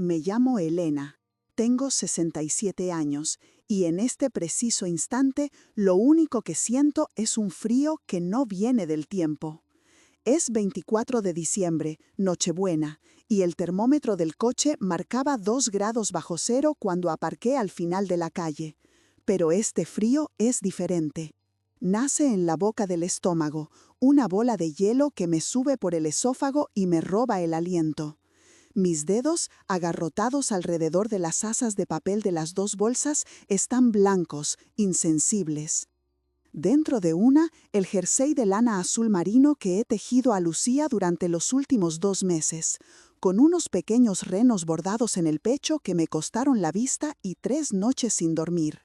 Me llamo Elena, tengo 67 años y en este preciso instante lo único que siento es un frío que no viene del tiempo. Es 24 de diciembre, Nochebuena, y el termómetro del coche marcaba 2 grados bajo cero cuando aparqué al final de la calle. Pero este frío es diferente. Nace en la boca del estómago, una bola de hielo que me sube por el esófago y me roba el aliento. Mis dedos, agarrotados alrededor de las asas de papel de las 2 bolsas, están blancos, insensibles. Dentro de una, el jersey de lana azul marino que he tejido a Lucía durante los últimos 2 meses, con unos pequeños renos bordados en el pecho que me costaron la vista y 3 noches sin dormir.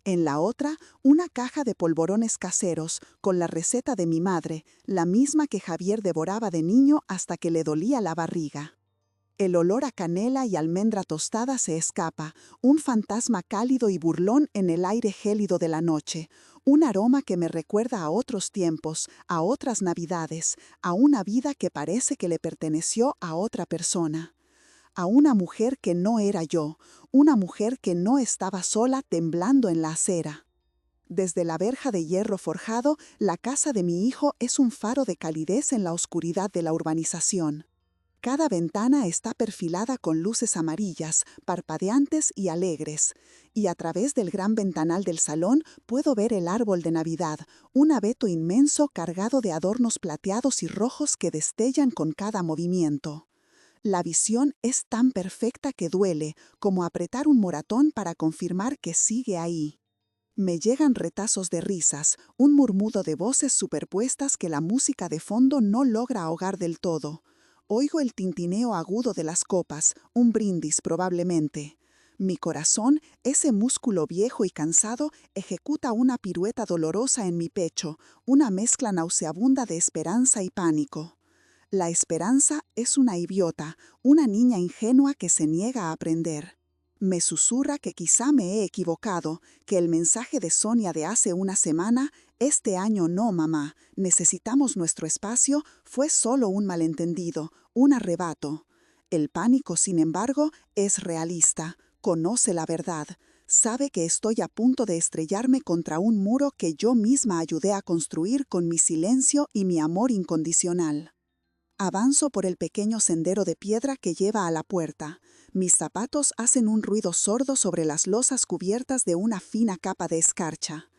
En la otra, una caja de polvorones caseros, con la receta de mi madre, la misma que Javier devoraba de niño hasta que le dolía la barriga. El olor a canela y almendra tostada se escapa, un fantasma cálido y burlón en el aire gélido de la noche, un aroma que me recuerda a otros tiempos, a otras navidades, a una vida que parece que le perteneció a otra persona. A una mujer que no era yo, una mujer que no estaba sola temblando en la acera. Desde la verja de hierro forjado, la casa de mi hijo es un faro de calidez en la oscuridad de la urbanización. Cada ventana está perfilada con luces amarillas, parpadeantes y alegres, y a través del gran ventanal del salón puedo ver el árbol de Navidad, un abeto inmenso cargado de adornos plateados y rojos que destellan con cada movimiento. La visión es tan perfecta que duele, como apretar un moratón para confirmar que sigue ahí. Me llegan retazos de risas, un murmullo de voces superpuestas que la música de fondo no logra ahogar del todo. Oigo el tintineo agudo de las copas, un brindis probablemente. Mi corazón, ese músculo viejo y cansado, ejecuta una pirueta dolorosa en mi pecho, una mezcla nauseabunda de esperanza y pánico. La esperanza es una idiota, una niña ingenua que se niega a aprender. Me susurra que quizá me he equivocado, que el mensaje de Sonia de hace una semana, "Este año no, mamá, necesitamos nuestro espacio", fue solo un malentendido, un arrebato. El pánico, sin embargo, es realista, conoce la verdad, sabe que estoy a punto de estrellarme contra un muro que yo misma ayudé a construir con mi silencio y mi amor incondicional. Avanzo por el pequeño sendero de piedra que lleva a la puerta. Mis zapatos hacen un ruido sordo sobre las losas cubiertas de una fina capa de escarcha.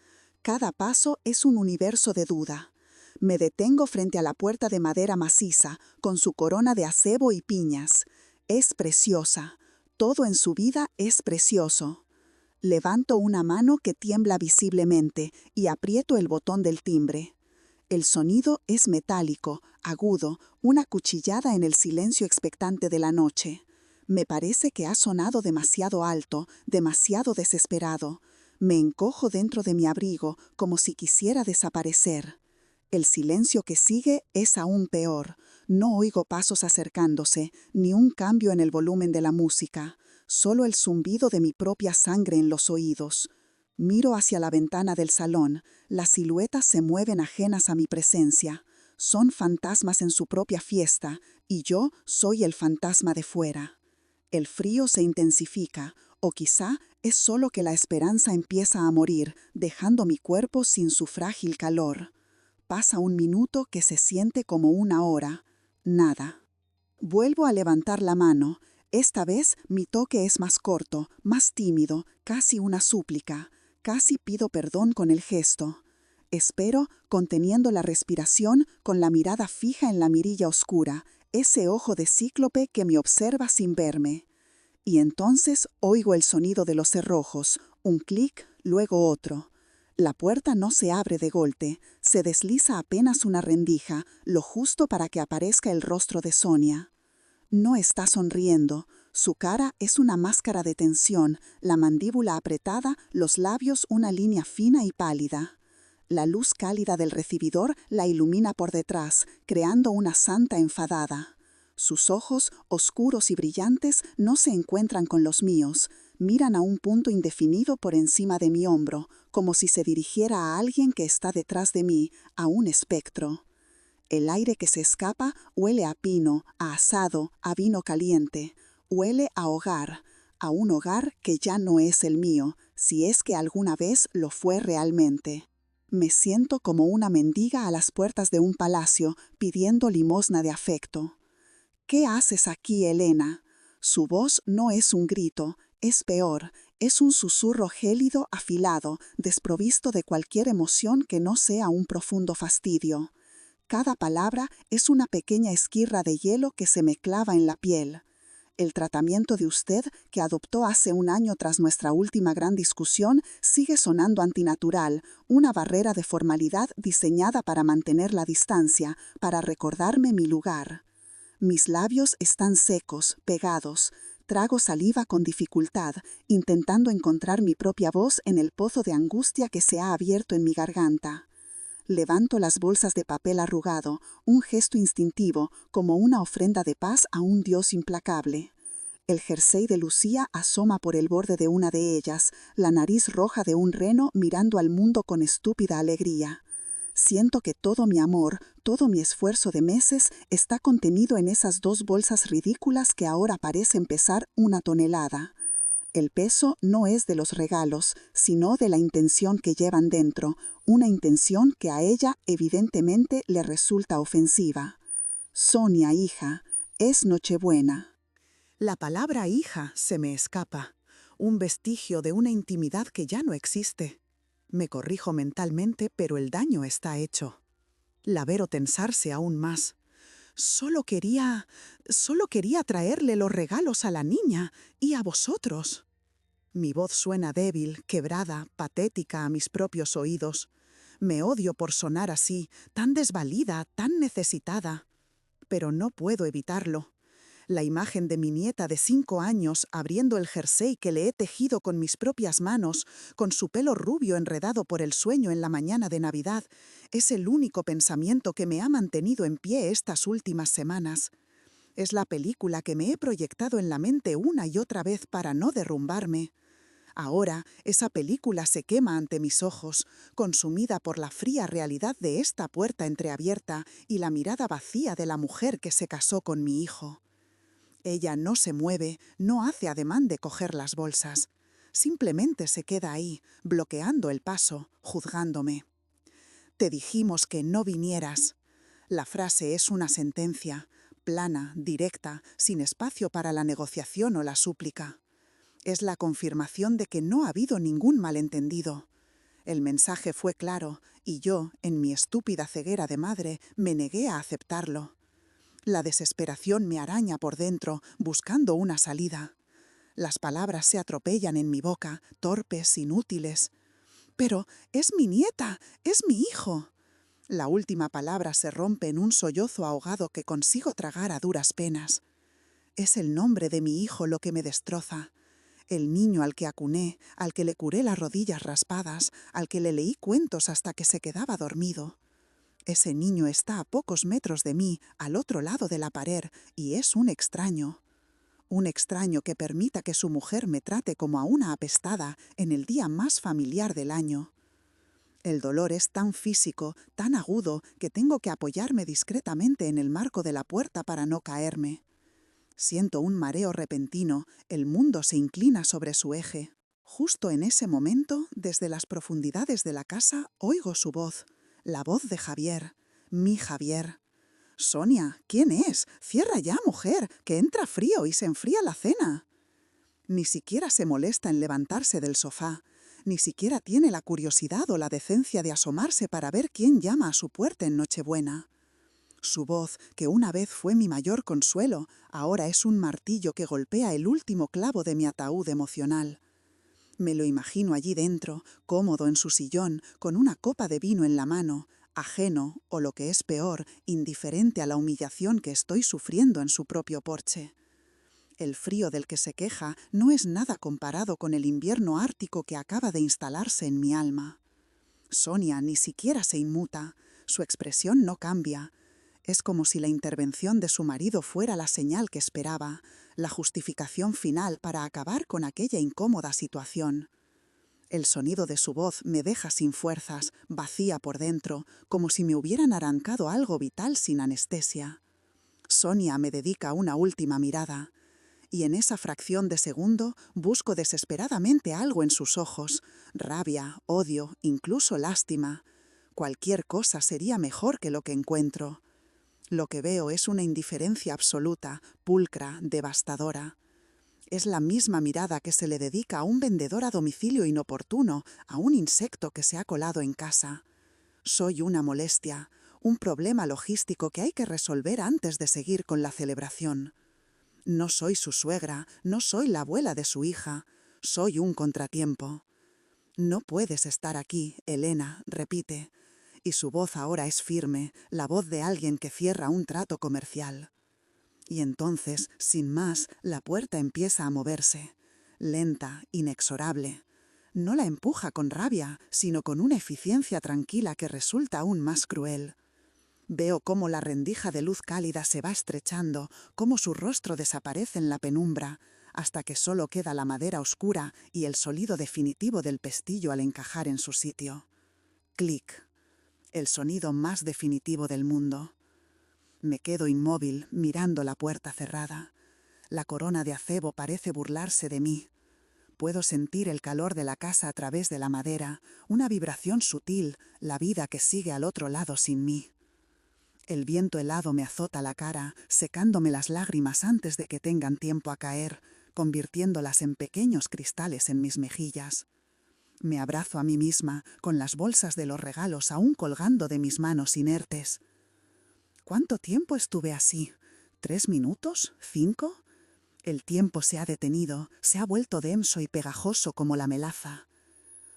Cada paso es un universo de duda. Me detengo frente a la puerta de madera maciza, con su corona de acebo y piñas. Es preciosa. Todo en su vida es precioso. Levanto una mano que tiembla visiblemente y aprieto el botón del timbre. El sonido es metálico, agudo, una cuchillada en el silencio expectante de la noche. Me parece que ha sonado demasiado alto, demasiado desesperado. Me encojo dentro de mi abrigo, como si quisiera desaparecer. El silencio que sigue es aún peor. No oigo pasos acercándose, ni un cambio en el volumen de la música, solo el zumbido de mi propia sangre en los oídos. Miro hacia la ventana del salón. Las siluetas se mueven ajenas a mi presencia. Son fantasmas en su propia fiesta, y yo soy el fantasma de fuera. El frío se intensifica, o quizá es solo que la esperanza empieza a morir, dejando mi cuerpo sin su frágil calor. Pasa un minuto que se siente como una hora. Nada. Vuelvo a levantar la mano. Esta vez mi toque es más corto, más tímido, casi una súplica. Casi pido perdón con el gesto. Espero, conteniendo la respiración, con la mirada fija en la mirilla oscura, ese ojo de cíclope que me observa sin verme. Y entonces oigo el sonido de los cerrojos, un clic, luego otro. La puerta no se abre de golpe, se desliza apenas una rendija, lo justo para que aparezca el rostro de Sonia. No está sonriendo. Su cara es una máscara de tensión, la mandíbula apretada, los labios una línea fina y pálida. La luz cálida del recibidor la ilumina por detrás, creando una santa enfadada. Sus ojos, oscuros y brillantes, no se encuentran con los míos. Miran a un punto indefinido por encima de mi hombro, como si se dirigiera a alguien que está detrás de mí, a un espectro. El aire que se escapa huele a pino, a asado, a vino caliente. Huele a hogar, a un hogar que ya no es el mío, si es que alguna vez lo fue realmente. Me siento como una mendiga a las puertas de un palacio pidiendo limosna de afecto. ¿Qué haces aquí, Elena? Su voz no es un grito, es peor, es un susurro gélido, afilado, desprovisto de cualquier emoción que no sea un profundo fastidio. Cada palabra es una pequeña esquirra de hielo que se me clava en la piel. El tratamiento de usted, que adoptó hace un año tras nuestra última gran discusión, sigue sonando antinatural, una barrera de formalidad diseñada para mantener la distancia, para recordarme mi lugar. Mis labios están secos, pegados. Trago saliva con dificultad, intentando encontrar mi propia voz en el pozo de angustia que se ha abierto en mi garganta. Levanto las bolsas de papel arrugado, un gesto instintivo, como una ofrenda de paz a un dios implacable. El jersey de Lucía asoma por el borde de una de ellas, la nariz roja de un reno mirando al mundo con estúpida alegría. Siento que todo mi amor, todo mi esfuerzo de meses está contenido en esas dos bolsas ridículas que ahora parecen pesar 1 tonelada. El peso no es de los regalos, sino de la intención que llevan dentro, una intención que a ella evidentemente le resulta ofensiva. Sonia, hija, es Nochebuena. La palabra hija se me escapa, un vestigio de una intimidad que ya no existe. Me corrijo mentalmente, pero el daño está hecho. La veo tensarse aún más. Solo quería traerle los regalos a la niña y a vosotros. Mi voz suena débil, quebrada, patética a mis propios oídos. Me odio por sonar así, tan desvalida, tan necesitada. Pero no puedo evitarlo. La imagen de mi nieta de 5 años abriendo el jersey que le he tejido con mis propias manos, con su pelo rubio enredado por el sueño en la mañana de Navidad, es el único pensamiento que me ha mantenido en pie estas últimas semanas. Es la película que me he proyectado en la mente una y otra vez para no derrumbarme. Ahora esa película se quema ante mis ojos, consumida por la fría realidad de esta puerta entreabierta y la mirada vacía de la mujer que se casó con mi hijo. Ella no se mueve, no hace ademán de coger las bolsas. Simplemente se queda ahí, bloqueando el paso, juzgándome. Te dijimos que no vinieras. La frase es una sentencia, plana, directa, sin espacio para la negociación o la súplica. Es la confirmación de que no ha habido ningún malentendido. El mensaje fue claro, y yo, en mi estúpida ceguera de madre, me negué a aceptarlo. La desesperación me araña por dentro, buscando una salida. Las palabras se atropellan en mi boca, torpes, inútiles. Pero es mi nieta, es mi hijo. La última palabra se rompe en un sollozo ahogado que consigo tragar a duras penas. Es el nombre de mi hijo lo que me destroza. El niño al que acuné, al que le curé las rodillas raspadas, al que le leí cuentos hasta que se quedaba dormido. Ese niño está a pocos metros de mí, al otro lado de la pared, y es un extraño que permita que su mujer me trate como a una apestada en el día más familiar del año. El dolor es tan físico, tan agudo, que tengo que apoyarme discretamente en el marco de la puerta para no caerme. Siento un mareo repentino, el mundo se inclina sobre su eje. Justo en ese momento, desde las profundidades de la casa, oigo su voz, la voz de Javier, mi Javier. «Sonia, ¿quién es? Cierra ya, mujer, que entra frío y se enfría la cena». Ni siquiera se molesta en levantarse del sofá, ni siquiera tiene la curiosidad o la decencia de asomarse para ver quién llama a su puerta en Nochebuena. Su voz, que una vez fue mi mayor consuelo, ahora es un martillo que golpea el último clavo de mi ataúd emocional. Me lo imagino allí dentro, cómodo en su sillón, con una copa de vino en la mano, ajeno, o lo que es peor, indiferente a la humillación que estoy sufriendo en su propio porche. El frío del que se queja no es nada comparado con el invierno ártico que acaba de instalarse en mi alma. Sonia ni siquiera se inmuta, su expresión no cambia. Es como si la intervención de su marido fuera la señal que esperaba, la justificación final para acabar con aquella incómoda situación. El sonido de su voz me deja sin fuerzas, vacía por dentro, como si me hubieran arrancado algo vital sin anestesia. Sonia me dedica una última mirada. y en esa fracción de segundo busco desesperadamente algo en sus ojos, rabia, odio, incluso lástima. Cualquier cosa sería mejor que lo que encuentro. Lo que veo es una indiferencia absoluta, pulcra, devastadora. Es la misma mirada que se le dedica a un vendedor a domicilio inoportuno, a un insecto que se ha colado en casa. Soy una molestia, un problema logístico que hay que resolver antes de seguir con la celebración. No soy su suegra, no soy la abuela de su hija, soy un contratiempo. No puedes estar aquí, Elena, repite, y su voz ahora es firme, la voz de alguien que cierra un trato comercial. Y entonces, sin más, la puerta empieza a moverse, lenta, inexorable. No la empuja con rabia, sino con una eficiencia tranquila que resulta aún más cruel. Veo cómo la rendija de luz cálida se va estrechando, cómo su rostro desaparece en la penumbra, hasta que solo queda la madera oscura y el sonido definitivo del pestillo al encajar en su sitio. Clic. El sonido más definitivo del mundo. Me quedo inmóvil, mirando la puerta cerrada. La corona de acebo parece burlarse de mí. Puedo sentir el calor de la casa a través de la madera, una vibración sutil, la vida que sigue al otro lado sin mí. El viento helado me azota la cara, secándome las lágrimas antes de que tengan tiempo a caer, convirtiéndolas en pequeños cristales en mis mejillas. Me abrazo a mí misma, con las bolsas de los regalos aún colgando de mis manos inertes. ¿Cuánto tiempo estuve así? ¿3 minutos? ¿5? El tiempo se ha detenido, se ha vuelto denso y pegajoso como la melaza.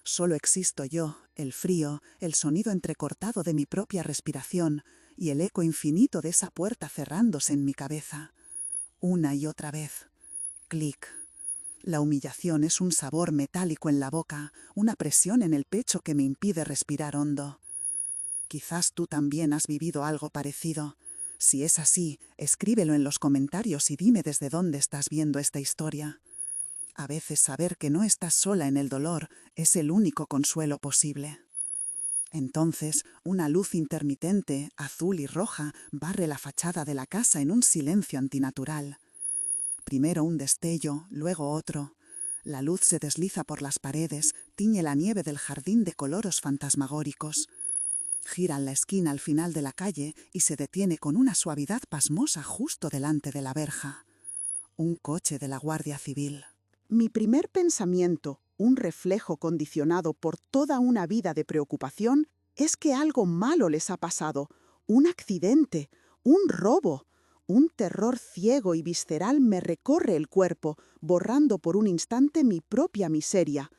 Solo existo yo, el frío, el sonido entrecortado de mi propia respiración y el eco infinito de esa puerta cerrándose en mi cabeza. Una y otra vez. Clic. La humillación es un sabor metálico en la boca, una presión en el pecho que me impide respirar hondo. Quizás tú también has vivido algo parecido. Si es así, escríbelo en los comentarios y dime desde dónde estás viendo esta historia. A veces saber que no estás sola en el dolor es el único consuelo posible. Entonces, una luz intermitente, azul y roja, barre la fachada de la casa en un silencio antinatural. Primero un destello, luego otro. La luz se desliza por las paredes, tiñe la nieve del jardín de coloros fantasmagóricos. Gira en la esquina al final de la calle y se detiene con una suavidad pasmosa justo delante de la verja. Un coche de la Guardia Civil. Mi primer pensamiento, un reflejo condicionado por toda una vida de preocupación, es que algo malo les ha pasado, un accidente, un robo. Un terror ciego y visceral me recorre el cuerpo, borrando por un instante mi propia miseria.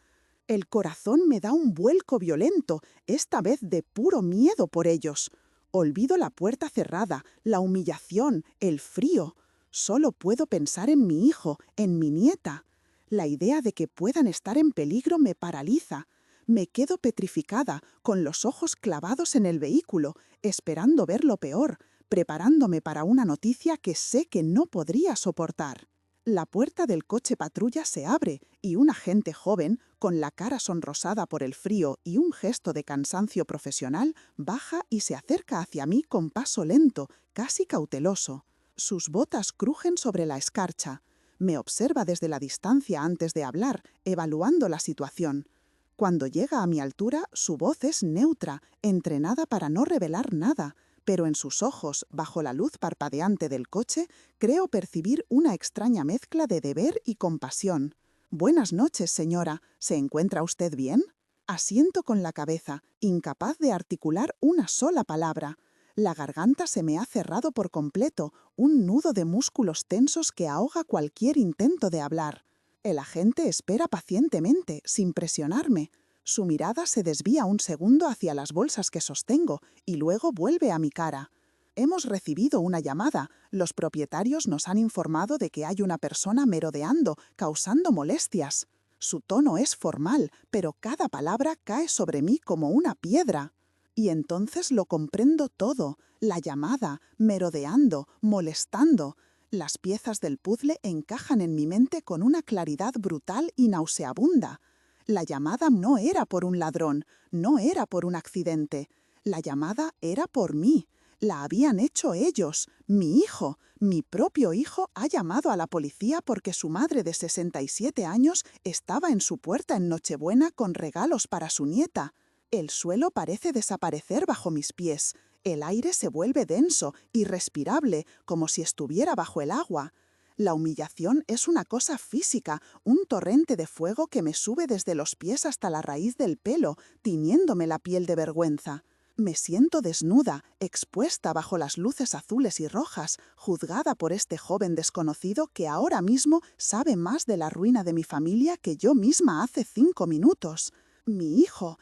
El corazón me da un vuelco violento, esta vez de puro miedo por ellos. Olvido la puerta cerrada, la humillación, el frío. Solo puedo pensar en mi hijo, en mi nieta. La idea de que puedan estar en peligro me paraliza. Me quedo petrificada, con los ojos clavados en el vehículo, esperando ver lo peor, preparándome para una noticia que sé que no podría soportar. La puerta del coche patrulla se abre y un agente joven, con la cara sonrosada por el frío y un gesto de cansancio profesional, baja y se acerca hacia mí con paso lento, casi cauteloso. Sus botas crujen sobre la escarcha. Me observa desde la distancia antes de hablar, evaluando la situación. Cuando llega a mi altura, su voz es neutra, entrenada para no revelar nada, pero en sus ojos, bajo la luz parpadeante del coche, creo percibir una extraña mezcla de deber y compasión. «Buenas noches, señora. ¿Se encuentra usted bien?» Asiento con la cabeza, incapaz de articular una sola palabra. La garganta se me ha cerrado por completo, un nudo de músculos tensos que ahoga cualquier intento de hablar. El agente espera pacientemente, sin presionarme. Su mirada se desvía un segundo hacia las bolsas que sostengo y luego vuelve a mi cara. Hemos recibido una llamada. Los propietarios nos han informado de que hay una persona merodeando, causando molestias. Su tono es formal, pero cada palabra cae sobre mí como una piedra. Y entonces lo comprendo todo. La llamada, merodeando, molestando. Las piezas del puzzle encajan en mi mente con una claridad brutal y nauseabunda. La llamada no era por un ladrón, no era por un accidente. La llamada era por mí. La habían hecho ellos. Mi hijo, mi propio hijo, ha llamado a la policía porque su madre de 67 años estaba en su puerta en Nochebuena con regalos para su nieta. El suelo parece desaparecer bajo mis pies. El aire se vuelve denso, irrespirable, como si estuviera bajo el agua. La humillación es una cosa física, un torrente de fuego que me sube desde los pies hasta la raíz del pelo, tiñéndome la piel de vergüenza. Me siento desnuda, expuesta bajo las luces azules y rojas, juzgada por este joven desconocido que ahora mismo sabe más de la ruina de mi familia que yo misma hace 5 minutos. Mi hijo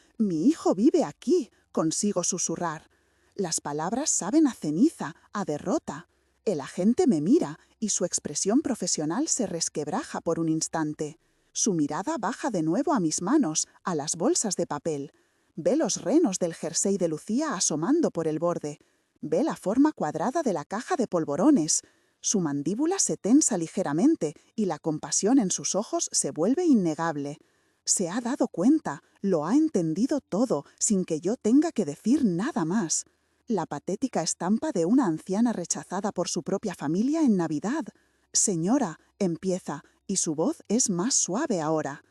vive aquí, consigo susurrar. Las palabras saben a ceniza, a derrota. El agente me mira y su expresión profesional se resquebraja por un instante. Su mirada baja de nuevo a mis manos, a las bolsas de papel. Ve los renos del jersey de Lucía asomando por el borde. Ve la forma cuadrada de la caja de polvorones. Su mandíbula se tensa ligeramente y la compasión en sus ojos se vuelve innegable. Se ha dado cuenta, lo ha entendido todo, sin que yo tenga que decir nada más. La patética estampa de una anciana rechazada por su propia familia en Navidad. Señora, empieza, y su voz es más suave ahora.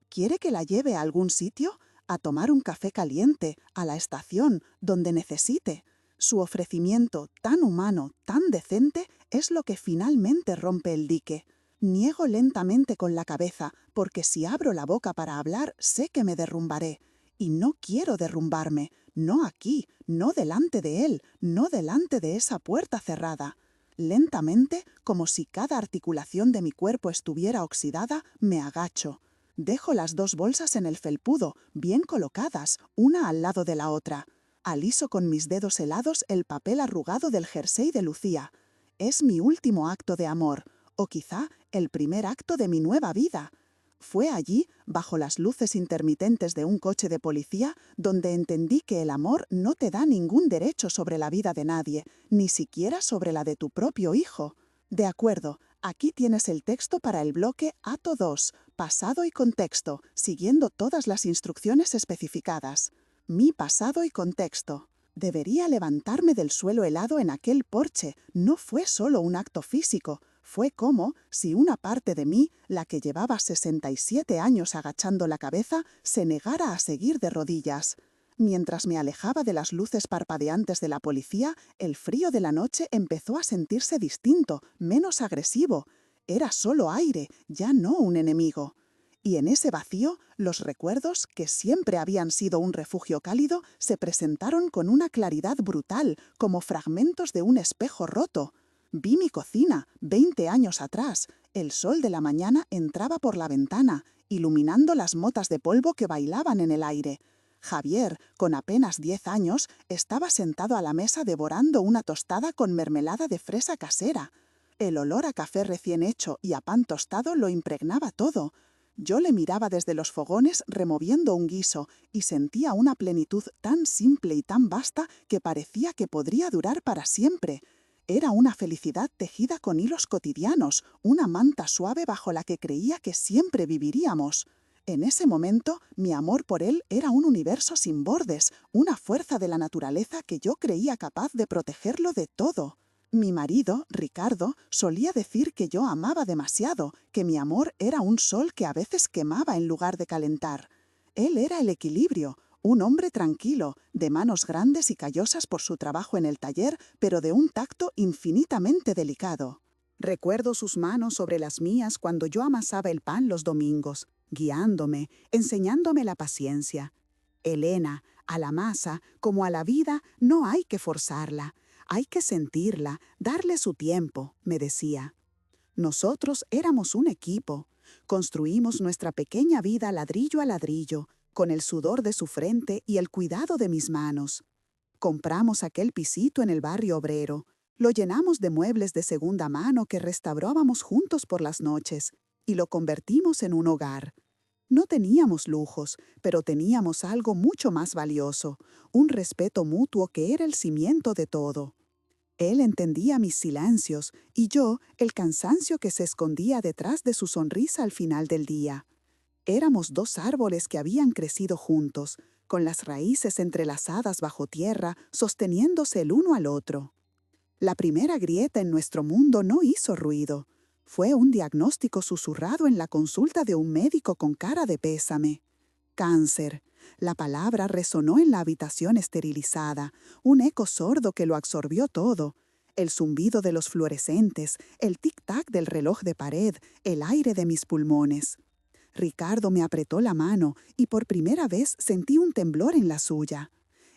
¿Quiere que la lleve a algún sitio? A tomar un café caliente, a la estación, donde necesite. Su ofrecimiento, tan humano, tan decente, es lo que finalmente rompe el dique. Niego lentamente con la cabeza, porque si abro la boca para hablar, sé que me derrumbaré. Y no quiero derrumbarme, no aquí, no delante de él, no delante de esa puerta cerrada. Lentamente, como si cada articulación de mi cuerpo estuviera oxidada, me agacho. Dejo las 2 bolsas en el felpudo, bien colocadas, una al lado de la otra. Aliso con mis dedos helados el papel arrugado del jersey de Lucía. Es mi último acto de amor, o quizá el primer acto de mi nueva vida. Fue allí, bajo las luces intermitentes de un coche de policía, donde entendí que el amor no te da ningún derecho sobre la vida de nadie, ni siquiera sobre la de tu propio hijo. De acuerdo, aquí tienes el texto para el bloque Acto 2, pasado y contexto, siguiendo todas las instrucciones especificadas. Mi pasado y contexto. Debería levantarme del suelo helado en aquel porche. No fue solo un acto físico. Fue como si una parte de mí, la que llevaba 67 años agachando la cabeza, se negara a seguir de rodillas. Mientras me alejaba de las luces parpadeantes de la policía, el frío de la noche empezó a sentirse distinto, menos agresivo. Era solo aire, ya no un enemigo. Y en ese vacío, los recuerdos, que siempre habían sido un refugio cálido, se presentaron con una claridad brutal, como fragmentos de un espejo roto. Vi mi cocina, 20 años atrás. El sol de la mañana entraba por la ventana, iluminando las motas de polvo que bailaban en el aire. Javier, con apenas 10 años, estaba sentado a la mesa devorando una tostada con mermelada de fresa casera. El olor a café recién hecho y a pan tostado lo impregnaba todo. Yo le miraba desde los fogones removiendo un guiso y sentía una plenitud tan simple y tan vasta que parecía que podría durar para siempre. Era una felicidad tejida con hilos cotidianos, una manta suave bajo la que creía que siempre viviríamos. En ese momento, mi amor por él era un universo sin bordes, una fuerza de la naturaleza que yo creía capaz de protegerlo de todo. Mi marido, Ricardo, solía decir que yo amaba demasiado, que mi amor era un sol que a veces quemaba en lugar de calentar. Él era el equilibrio, un hombre tranquilo, de manos grandes y callosas por su trabajo en el taller, pero de un tacto infinitamente delicado. Recuerdo sus manos sobre las mías cuando yo amasaba el pan los domingos, guiándome, enseñándome la paciencia. Elena, a la masa, como a la vida, no hay que forzarla. Hay que sentirla, darle su tiempo, me decía. Nosotros éramos un equipo. Construimos nuestra pequeña vida ladrillo a ladrillo, con el sudor de su frente y el cuidado de mis manos. Compramos aquel pisito en el barrio obrero. Lo llenamos de muebles de segunda mano que restaurábamos juntos por las noches y lo convertimos en un hogar. No teníamos lujos, pero teníamos algo mucho más valioso, un respeto mutuo que era el cimiento de todo. Él entendía mis silencios y yo el cansancio que se escondía detrás de su sonrisa al final del día. Éramos 2 árboles que habían crecido juntos, con las raíces entrelazadas bajo tierra, sosteniéndose el uno al otro. La primera grieta en nuestro mundo no hizo ruido. Fue un diagnóstico susurrado en la consulta de un médico con cara de pésame. Cáncer. La palabra resonó en la habitación esterilizada, un eco sordo que lo absorbió todo. El zumbido de los fluorescentes, el tic-tac del reloj de pared, el aire de mis pulmones. Ricardo me apretó la mano y por primera vez sentí un temblor en la suya.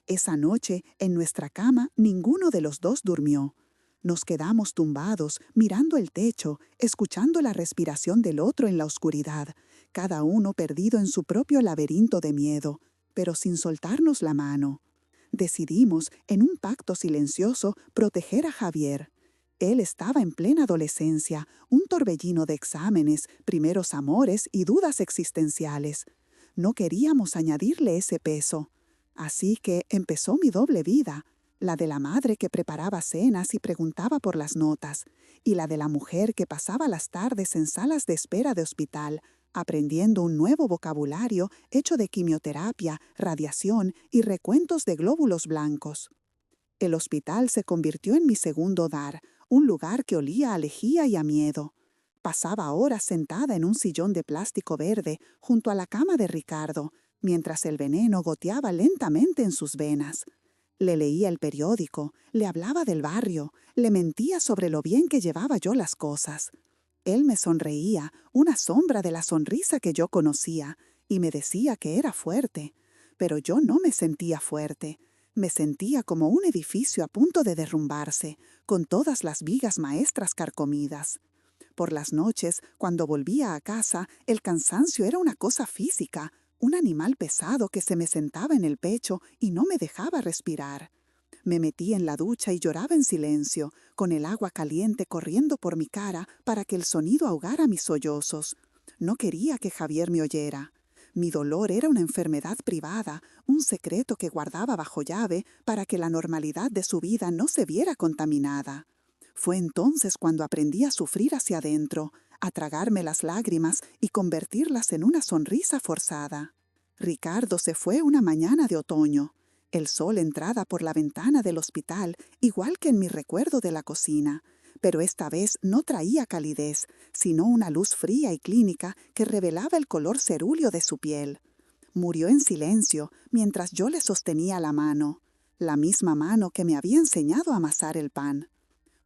Esa noche, en nuestra cama, ninguno de los dos durmió. Nos quedamos tumbados, mirando el techo, escuchando la respiración del otro en la oscuridad, cada uno perdido en su propio laberinto de miedo, pero sin soltarnos la mano. Decidimos, en un pacto silencioso, proteger a Javier. Él estaba en plena adolescencia, un torbellino de exámenes, primeros amores y dudas existenciales. No queríamos añadirle ese peso. Así que empezó mi doble vida, la de la madre que preparaba cenas y preguntaba por las notas, y la de la mujer que pasaba las tardes en salas de espera de hospital, aprendiendo un nuevo vocabulario hecho de quimioterapia, radiación y recuentos de glóbulos blancos. El hospital se convirtió en mi segundo hogar, un lugar que olía a lejía y a miedo. Pasaba horas sentada en un sillón de plástico verde junto a la cama de Ricardo, mientras el veneno goteaba lentamente en sus venas. Le leía el periódico, le hablaba del barrio, le mentía sobre lo bien que llevaba yo las cosas. Él me sonreía, una sombra de la sonrisa que yo conocía, y me decía que era fuerte. Pero yo no me sentía fuerte. Me sentía como un edificio a punto de derrumbarse, con todas las vigas maestras carcomidas. Por las noches, cuando volvía a casa, el cansancio era una cosa física, un animal pesado que se me sentaba en el pecho y no me dejaba respirar. Me metí en la ducha y lloraba en silencio, con el agua caliente corriendo por mi cara para que el sonido ahogara mis sollozos. No quería que Javier me oyera. Mi dolor era una enfermedad privada, un secreto que guardaba bajo llave para que la normalidad de su vida no se viera contaminada. Fue entonces cuando aprendí a sufrir hacia adentro, a tragarme las lágrimas y convertirlas en una sonrisa forzada. Ricardo se fue una mañana de otoño. El sol entraba por la ventana del hospital, igual que en mi recuerdo de la cocina, pero esta vez no traía calidez, sino una luz fría y clínica que revelaba el color cerúleo de su piel. Murió en silencio mientras yo le sostenía la misma mano que me había enseñado a amasar el pan.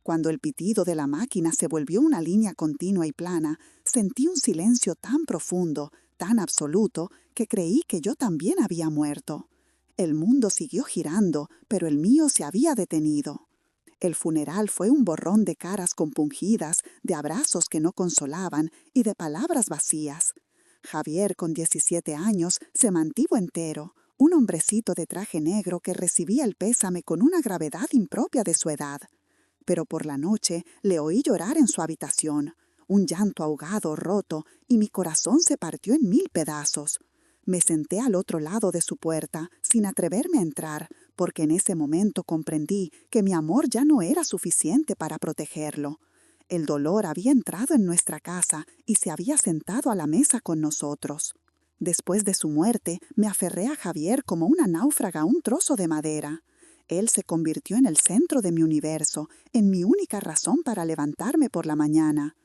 Cuando el pitido de la máquina se volvió una línea continua y plana, sentí un silencio tan profundo, tan absoluto, que creí que yo también había muerto. El mundo siguió girando, pero el mío se había detenido. El funeral fue un borrón de caras compungidas, de abrazos que no consolaban y de palabras vacías. Javier, con 17 años, se mantuvo entero, un hombrecito de traje negro que recibía el pésame con una gravedad impropia de su edad. Pero por la noche le oí llorar en su habitación, un llanto ahogado, roto, y mi corazón se partió en 1000 pedazos. Me senté al otro lado de su puerta, sin atreverme a entrar, porque en ese momento comprendí que mi amor ya no era suficiente para protegerlo. El dolor había entrado en nuestra casa y se había sentado a la mesa con nosotros. Después de su muerte, me aferré a Javier como una náufraga a un trozo de madera. Él se convirtió en el centro de mi universo, en mi única razón para levantarme por la mañana.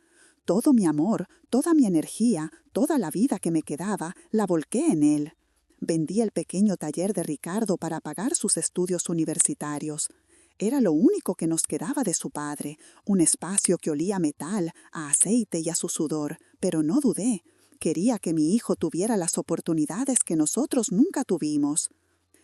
Todo mi amor, toda mi energía, toda la vida que me quedaba, la volqué en él. Vendí el pequeño taller de Ricardo para pagar sus estudios universitarios. Era lo único que nos quedaba de su padre, un espacio que olía a metal, a aceite y a su sudor, pero no dudé. Quería que mi hijo tuviera las oportunidades que nosotros nunca tuvimos.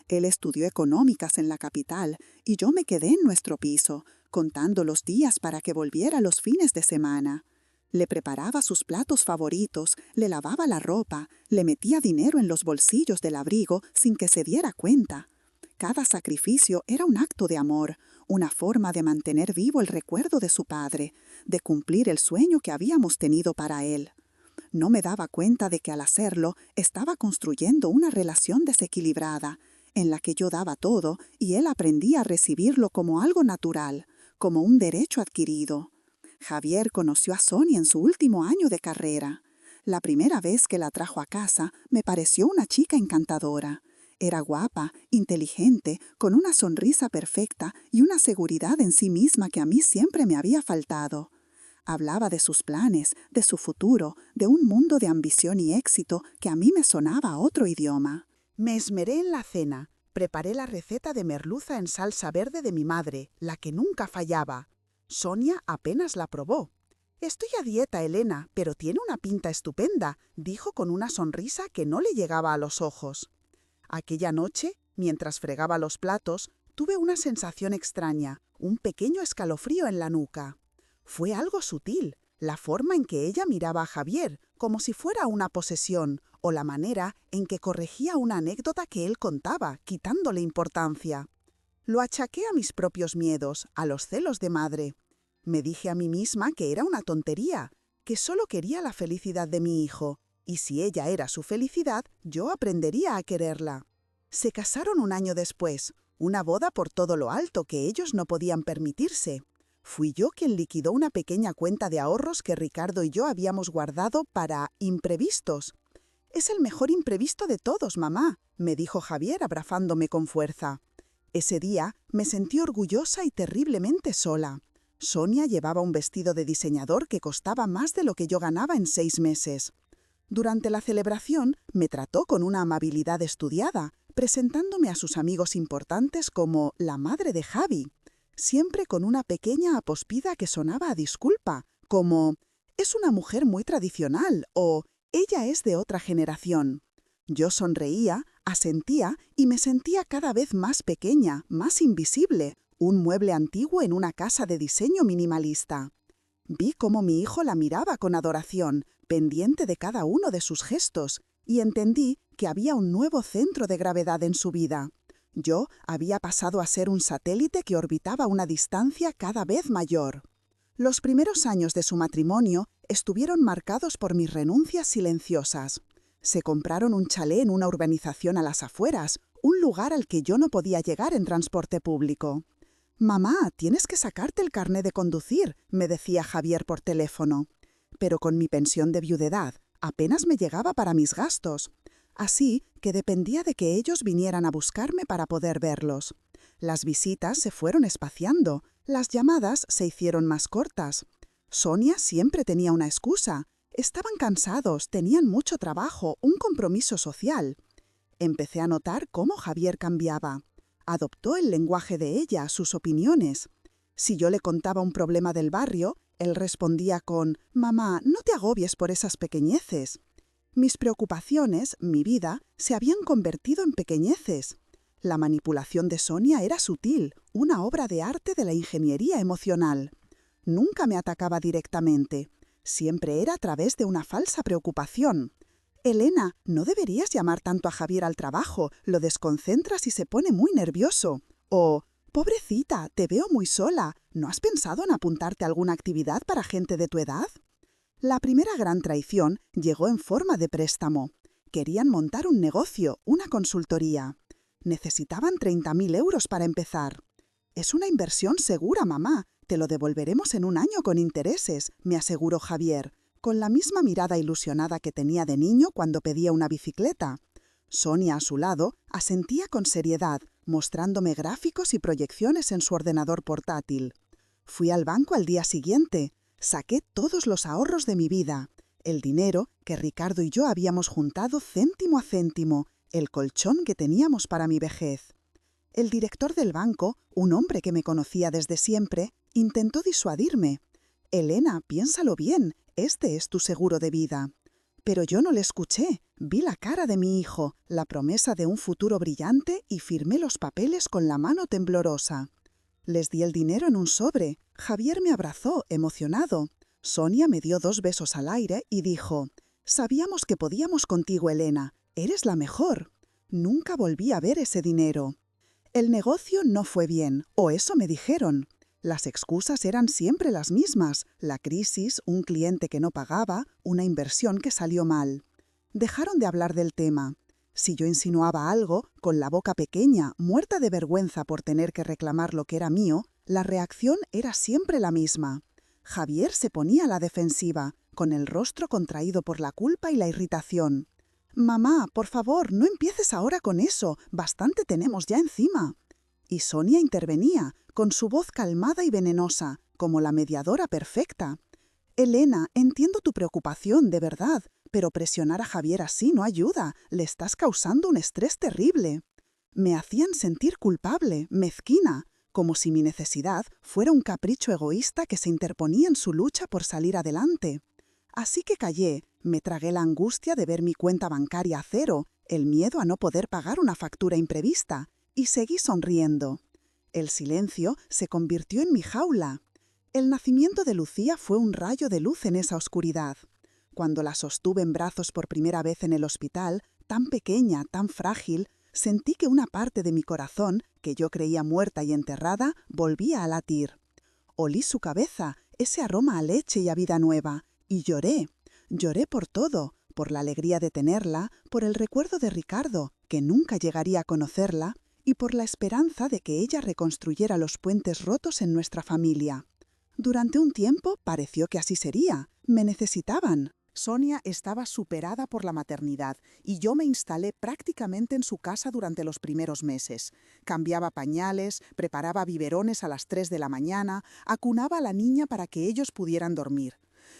Él estudió económicas en la capital y yo me quedé en nuestro piso, contando los días para que volviera los fines de semana. Le preparaba sus platos favoritos, le lavaba la ropa, le metía dinero en los bolsillos del abrigo sin que se diera cuenta. Cada sacrificio era un acto de amor, una forma de mantener vivo el recuerdo de su padre, de cumplir el sueño que habíamos tenido para él. No me daba cuenta de que al hacerlo estaba construyendo una relación desequilibrada, en la que yo daba todo y él aprendía a recibirlo como algo natural, como un derecho adquirido. Javier conoció a Sonia en su último año de carrera. La primera vez que la trajo a casa me pareció una chica encantadora. Era guapa, inteligente, con una sonrisa perfecta y una seguridad en sí misma que a mí siempre me había faltado. Hablaba de sus planes, de su futuro, de un mundo de ambición y éxito que a mí me sonaba otro idioma. Me esmeré en la cena. Preparé la receta de merluza en salsa verde de mi madre, la que nunca fallaba. Sonia apenas la probó. «Estoy a dieta, Elena, pero tiene una pinta estupenda», dijo con una sonrisa que no le llegaba a los ojos. Aquella noche, mientras fregaba los platos, tuve una sensación extraña, un pequeño escalofrío en la nuca. Fue algo sutil, la forma en que ella miraba a Javier, como si fuera una posesión, o la manera en que corregía una anécdota que él contaba, quitándole importancia. Lo achaqué a mis propios miedos, a los celos de madre. Me dije a mí misma que era una tontería, que solo quería la felicidad de mi hijo, y si ella era su felicidad, yo aprendería a quererla. Se casaron un año después, una boda por todo lo alto que ellos no podían permitirse. Fui yo quien liquidó una pequeña cuenta de ahorros que Ricardo y yo habíamos guardado para imprevistos. «Es el mejor imprevisto de todos, mamá», me dijo Javier abrazándome con fuerza. Ese día me sentí orgullosa y terriblemente sola. Sonia llevaba un vestido de diseñador que costaba más de lo que yo ganaba en 6 meses. Durante la celebración me trató con una amabilidad estudiada, presentándome a sus amigos importantes como la madre de Javi, siempre con una pequeña apospida que sonaba a disculpa, como «es una mujer muy tradicional» o «ella es de otra generación». Yo sonreía, asentía y me sentía cada vez más pequeña, más invisible, un mueble antiguo en una casa de diseño minimalista. Vi cómo mi hijo la miraba con adoración, pendiente de cada uno de sus gestos, y entendí que había un nuevo centro de gravedad en su vida. Yo había pasado a ser un satélite que orbitaba una distancia cada vez mayor. Los primeros años de su matrimonio estuvieron marcados por mis renuncias silenciosas. Se compraron un chalet en una urbanización a las afueras, un lugar al que yo no podía llegar en transporte público. «Mamá, tienes que sacarte el carné de conducir», me decía Javier por teléfono. Pero con mi pensión de viudedad apenas me llegaba para mis gastos. Así que dependía de que ellos vinieran a buscarme para poder verlos. Las visitas se fueron espaciando, las llamadas se hicieron más cortas. Sonia siempre tenía una excusa. Estaban cansados, tenían mucho trabajo, un compromiso social. Empecé a notar cómo Javier cambiaba. Adoptó el lenguaje de ella, sus opiniones. Si yo le contaba un problema del barrio, él respondía con «Mamá, no te agobies por esas pequeñeces». Mis preocupaciones, mi vida, se habían convertido en pequeñeces. La manipulación de Sonia era sutil, una obra de arte de la ingeniería emocional. Nunca me atacaba directamente. Siempre era a través de una falsa preocupación. «Elena, no deberías llamar tanto a Javier al trabajo, lo desconcentras y se pone muy nervioso». O «Pobrecita, te veo muy sola, ¿no has pensado en apuntarte a alguna actividad para gente de tu edad?». La primera gran traición llegó en forma de préstamo. Querían montar un negocio, una consultoría. Necesitaban 30.000 euros para empezar. «Es una inversión segura, mamá. Te lo devolveremos en un año con intereses», me aseguró Javier, con la misma mirada ilusionada que tenía de niño cuando pedía una bicicleta. Sonia, a su lado, asentía con seriedad, mostrándome gráficos y proyecciones en su ordenador portátil. Fui al banco al día siguiente. Saqué todos los ahorros de mi vida, el dinero que Ricardo y yo habíamos juntado céntimo a céntimo, el colchón que teníamos para mi vejez. El director del banco, un hombre que me conocía desde siempre, intentó disuadirme. «Elena, piénsalo bien, este es tu seguro de vida». Pero yo no le escuché, vi la cara de mi hijo, la promesa de un futuro brillante y firmé los papeles con la mano temblorosa. Les di el dinero en un sobre. Javier me abrazó, emocionado. Sonia me dio 2 besos al aire y dijo: «Sabíamos que podíamos contigo, Elena. Eres la mejor». Nunca volví a ver ese dinero. El negocio no fue bien, o eso me dijeron. Las excusas eran siempre las mismas: la crisis, un cliente que no pagaba, una inversión que salió mal. Dejaron de hablar del tema. Si yo insinuaba algo, con la boca pequeña, muerta de vergüenza por tener que reclamar lo que era mío, la reacción era siempre la misma. Javier se ponía a la defensiva, con el rostro contraído por la culpa y la irritación. Mamá, por favor, no empieces ahora con eso, bastante tenemos ya encima. Y Sonia intervenía, con su voz calmada y venenosa, como la mediadora perfecta. Elena, entiendo tu preocupación, de verdad, pero presionar a Javier así no ayuda, le estás causando un estrés terrible. Me hacían sentir culpable, mezquina, como si mi necesidad fuera un capricho egoísta que se interponía en su lucha por salir adelante. Así que callé, me tragué la angustia de ver mi cuenta bancaria a cero, el miedo a no poder pagar una factura imprevista, y seguí sonriendo. El silencio se convirtió en mi jaula. El nacimiento de Lucía fue un rayo de luz en esa oscuridad. Cuando la sostuve en brazos por primera vez en el hospital, tan pequeña, tan frágil, sentí que una parte de mi corazón, que yo creía muerta y enterrada, volvía a latir. Olí su cabeza, ese aroma a leche y a vida nueva, y lloré. Lloré por todo, por la alegría de tenerla, por el recuerdo de Ricardo, que nunca llegaría a conocerla, y por la esperanza de que ella reconstruyera los puentes rotos en nuestra familia. Durante un tiempo pareció que así sería. Me necesitaban. Sonia estaba superada por la maternidad y yo me instalé prácticamente en su casa durante los primeros meses. Cambiaba pañales, preparaba biberones a las 3 de la mañana, acunaba a la niña para que ellos pudieran dormir.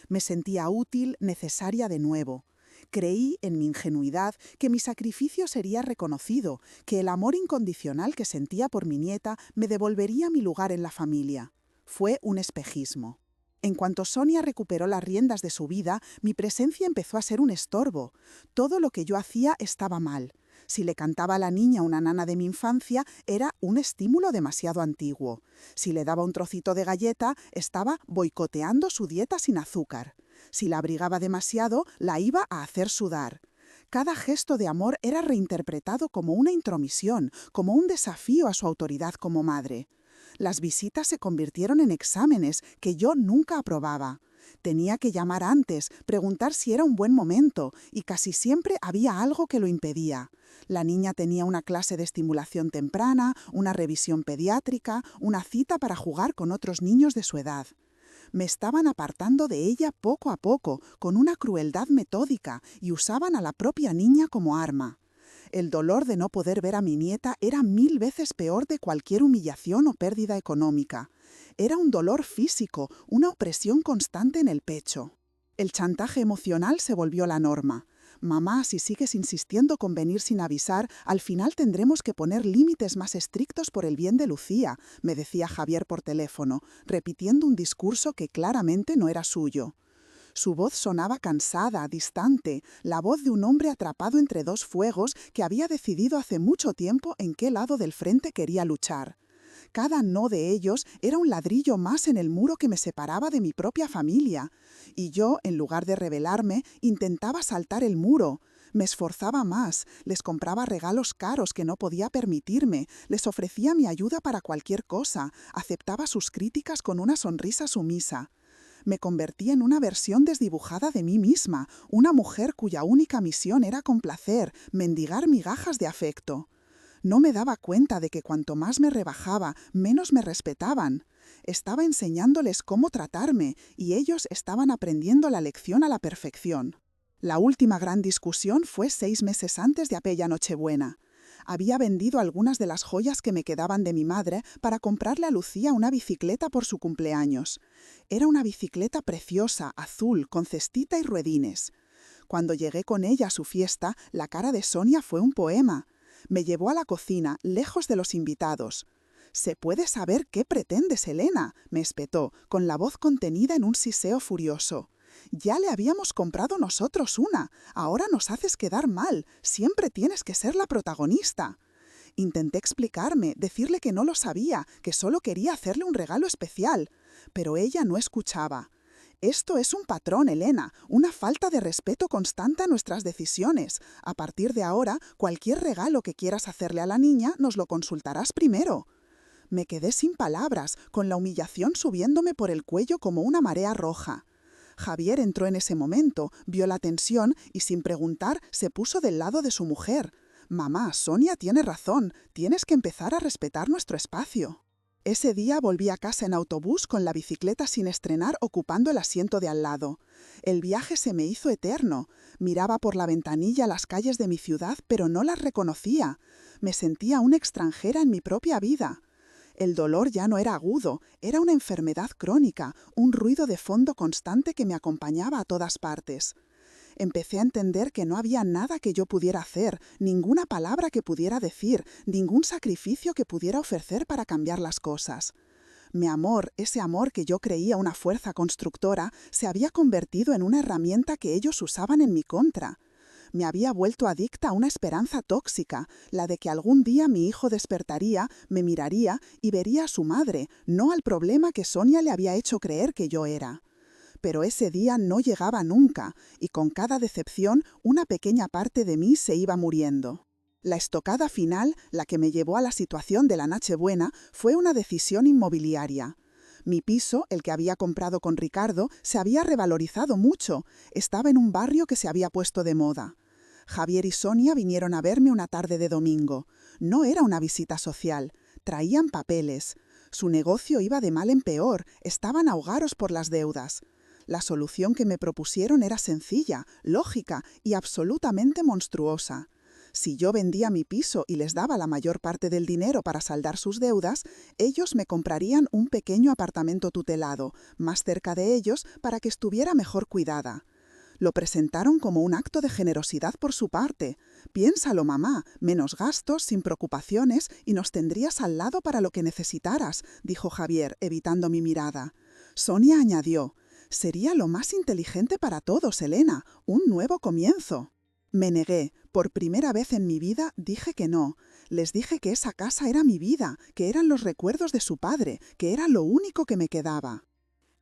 Me sentía útil, necesaria de nuevo. Creí, en mi ingenuidad, que mi sacrificio sería reconocido, que el amor incondicional que sentía por mi nieta me devolvería mi lugar en la familia. Fue un espejismo. En cuanto Sonia recuperó las riendas de su vida, mi presencia empezó a ser un estorbo. Todo lo que yo hacía estaba mal. Si le cantaba a la niña una nana de mi infancia, era un estímulo demasiado antiguo. Si le daba un trocito de galleta, estaba boicoteando su dieta sin azúcar. Si la abrigaba demasiado, la iba a hacer sudar. Cada gesto de amor era reinterpretado como una intromisión, como un desafío a su autoridad como madre. Las visitas se convirtieron en exámenes que yo nunca aprobaba. Tenía que llamar antes, preguntar si era un buen momento, y casi siempre había algo que lo impedía. La niña tenía una clase de estimulación temprana, una revisión pediátrica, una cita para jugar con otros niños de su edad. Me estaban apartando de ella poco a poco, con una crueldad metódica, y usaban a la propia niña como arma. El dolor de no poder ver a mi nieta era 1000 veces peor de cualquier humillación o pérdida económica. Era un dolor físico, una opresión constante en el pecho. El chantaje emocional se volvió la norma. Mamá, si sigues insistiendo con venir sin avisar, al final tendremos que poner límites más estrictos por el bien de Lucía, me decía Javier por teléfono, repitiendo un discurso que claramente no era suyo. Su voz sonaba cansada, distante, la voz de un hombre atrapado entre dos fuegos que había decidido hace mucho tiempo en qué lado del frente quería luchar. Cada no de ellos era un ladrillo más en el muro que me separaba de mi propia familia. Y yo, en lugar de rebelarme, intentaba saltar el muro. Me esforzaba más, les compraba regalos caros que no podía permitirme, les ofrecía mi ayuda para cualquier cosa, aceptaba sus críticas con una sonrisa sumisa. Me convertí en una versión desdibujada de mí misma, una mujer cuya única misión era complacer, mendigar migajas de afecto. No me daba cuenta de que cuanto más me rebajaba, menos me respetaban. Estaba enseñándoles cómo tratarme y ellos estaban aprendiendo la lección a la perfección. La última gran discusión fue 6 meses antes de aquella Nochebuena. Había vendido algunas de las joyas que me quedaban de mi madre para comprarle a Lucía una bicicleta por su cumpleaños. Era una bicicleta preciosa, azul, con cestita y ruedines. Cuando llegué con ella a su fiesta, la cara de Sonia fue un poema. Me llevó a la cocina, lejos de los invitados. «¿Se puede saber qué pretendes, Elena?», me espetó, con la voz contenida en un siseo furioso. «Ya le habíamos comprado nosotros una. Ahora nos haces quedar mal. Siempre tienes que ser la protagonista». Intenté explicarme, decirle que no lo sabía, que solo quería hacerle un regalo especial. Pero ella no escuchaba. «Esto es un patrón, Elena, una falta de respeto constante a nuestras decisiones. A partir de ahora, cualquier regalo que quieras hacerle a la niña, nos lo consultarás primero». Me quedé sin palabras, con la humillación subiéndome por el cuello como una marea roja. Javier entró en ese momento, vio la tensión y sin preguntar se puso del lado de su mujer. «Mamá, Sonia tiene razón, tienes que empezar a respetar nuestro espacio». Ese día volví a casa en autobús con la bicicleta sin estrenar ocupando el asiento de al lado. El viaje se me hizo eterno. Miraba por la ventanilla las calles de mi ciudad, pero no las reconocía. Me sentía una extranjera en mi propia vida. El dolor ya no era agudo, era una enfermedad crónica, un ruido de fondo constante que me acompañaba a todas partes. Empecé a entender que no había nada que yo pudiera hacer, ninguna palabra que pudiera decir, ningún sacrificio que pudiera ofrecer para cambiar las cosas. Mi amor, ese amor que yo creía una fuerza constructora, se había convertido en una herramienta que ellos usaban en mi contra. Me había vuelto adicta a una esperanza tóxica, la de que algún día mi hijo despertaría, me miraría y vería a su madre, no al problema que Sonia le había hecho creer que yo era. Pero ese día no llegaba nunca, y con cada decepción una pequeña parte de mí se iba muriendo. La estocada final, la que me llevó a la situación de la Nochebuena, fue una decisión inmobiliaria. Mi piso, el que había comprado con Ricardo, se había revalorizado mucho. Estaba en un barrio que se había puesto de moda. Javier y Sonia vinieron a verme una tarde de domingo. No era una visita social. Traían papeles. Su negocio iba de mal en peor. Estaban ahogados por las deudas. La solución que me propusieron era sencilla, lógica y absolutamente monstruosa. Si yo vendía mi piso y les daba la mayor parte del dinero para saldar sus deudas, ellos me comprarían un pequeño apartamento tutelado, más cerca de ellos, para que estuviera mejor cuidada. Lo presentaron como un acto de generosidad por su parte. Piénsalo, mamá, menos gastos, sin preocupaciones, y nos tendrías al lado para lo que necesitaras, dijo Javier, evitando mi mirada. Sonia añadió: sería lo más inteligente para todos, Elena, un nuevo comienzo. Me negué. Por primera vez en mi vida dije que no. Les dije que esa casa era mi vida, que eran los recuerdos de su padre, que era lo único que me quedaba.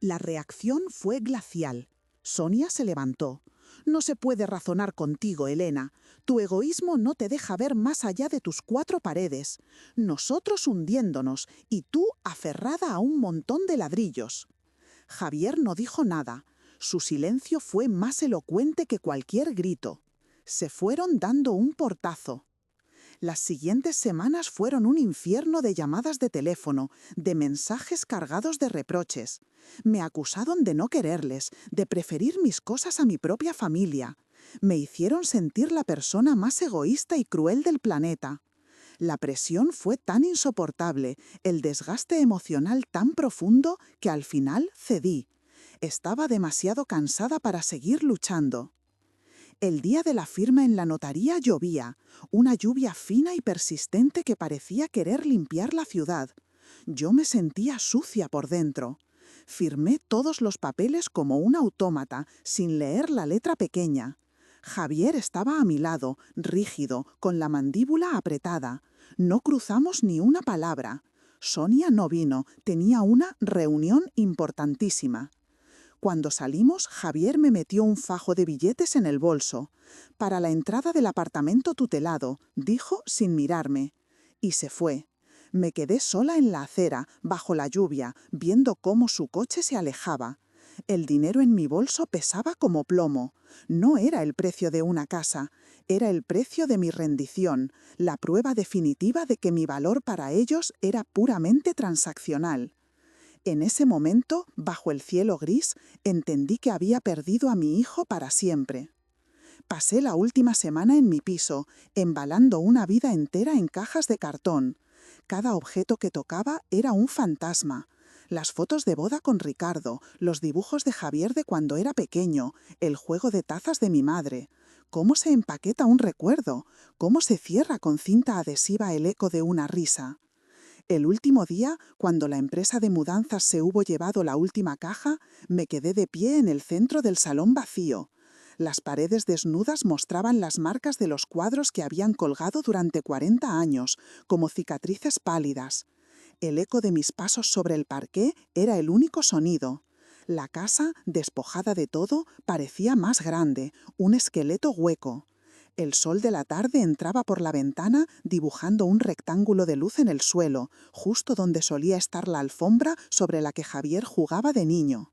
La reacción fue glacial. Sonia se levantó. No se puede razonar contigo, Elena. Tu egoísmo no te deja ver más allá de tus 4 paredes. Nosotros hundiéndonos y tú aferrada a un montón de ladrillos. Javier no dijo nada. Su silencio fue más elocuente que cualquier grito. Se fueron dando un portazo. Las siguientes semanas fueron un infierno de llamadas de teléfono, de mensajes cargados de reproches. Me acusaron de no quererles, de preferir mis cosas a mi propia familia. Me hicieron sentir la persona más egoísta y cruel del planeta. La presión fue tan insoportable, el desgaste emocional tan profundo, que al final cedí. Estaba demasiado cansada para seguir luchando. El día de la firma en la notaría llovía, una lluvia fina y persistente que parecía querer limpiar la ciudad. Yo me sentía sucia por dentro. Firmé todos los papeles como un autómata, sin leer la letra pequeña. Javier estaba a mi lado, rígido, con la mandíbula apretada. No cruzamos ni una palabra. Sonia no vino, tenía una reunión importantísima. Cuando salimos, Javier me metió un fajo de billetes en el bolso. Para la entrada del apartamento tutelado, dijo sin mirarme. Y se fue. Me quedé sola en la acera, bajo la lluvia, viendo cómo su coche se alejaba. El dinero en mi bolso pesaba como plomo. No era el precio de una casa, era el precio de mi rendición, la prueba definitiva de que mi valor para ellos era puramente transaccional. En ese momento, bajo el cielo gris, entendí que había perdido a mi hijo para siempre. Pasé la última semana en mi piso, embalando una vida entera en cajas de cartón. Cada objeto que tocaba era un fantasma. Las fotos de boda con Ricardo, los dibujos de Javier de cuando era pequeño, el juego de tazas de mi madre. ¿Cómo se empaqueta un recuerdo? ¿Cómo se cierra con cinta adhesiva el eco de una risa? El último día, cuando la empresa de mudanzas se hubo llevado la última caja, me quedé de pie en el centro del salón vacío. Las paredes desnudas mostraban las marcas de los cuadros que habían colgado durante 40 años, como cicatrices pálidas. El eco de mis pasos sobre el parqué era el único sonido. La casa, despojada de todo, parecía más grande, un esqueleto hueco. El sol de la tarde entraba por la ventana dibujando un rectángulo de luz en el suelo, justo donde solía estar la alfombra sobre la que Javier jugaba de niño.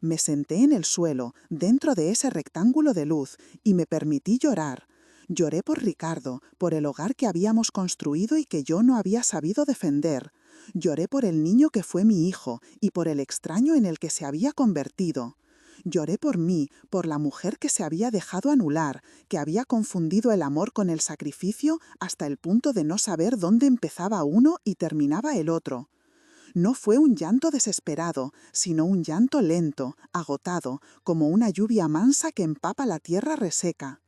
Me senté en el suelo, dentro de ese rectángulo de luz, y me permití llorar. Lloré por Ricardo, por el hogar que habíamos construido y que yo no había sabido defender. Lloré por el niño que fue mi hijo y por el extraño en el que se había convertido. Lloré por mí, por la mujer que se había dejado anular, que había confundido el amor con el sacrificio hasta el punto de no saber dónde empezaba uno y terminaba el otro. No fue un llanto desesperado, sino un llanto lento, agotado, como una lluvia mansa que empapa la tierra reseca.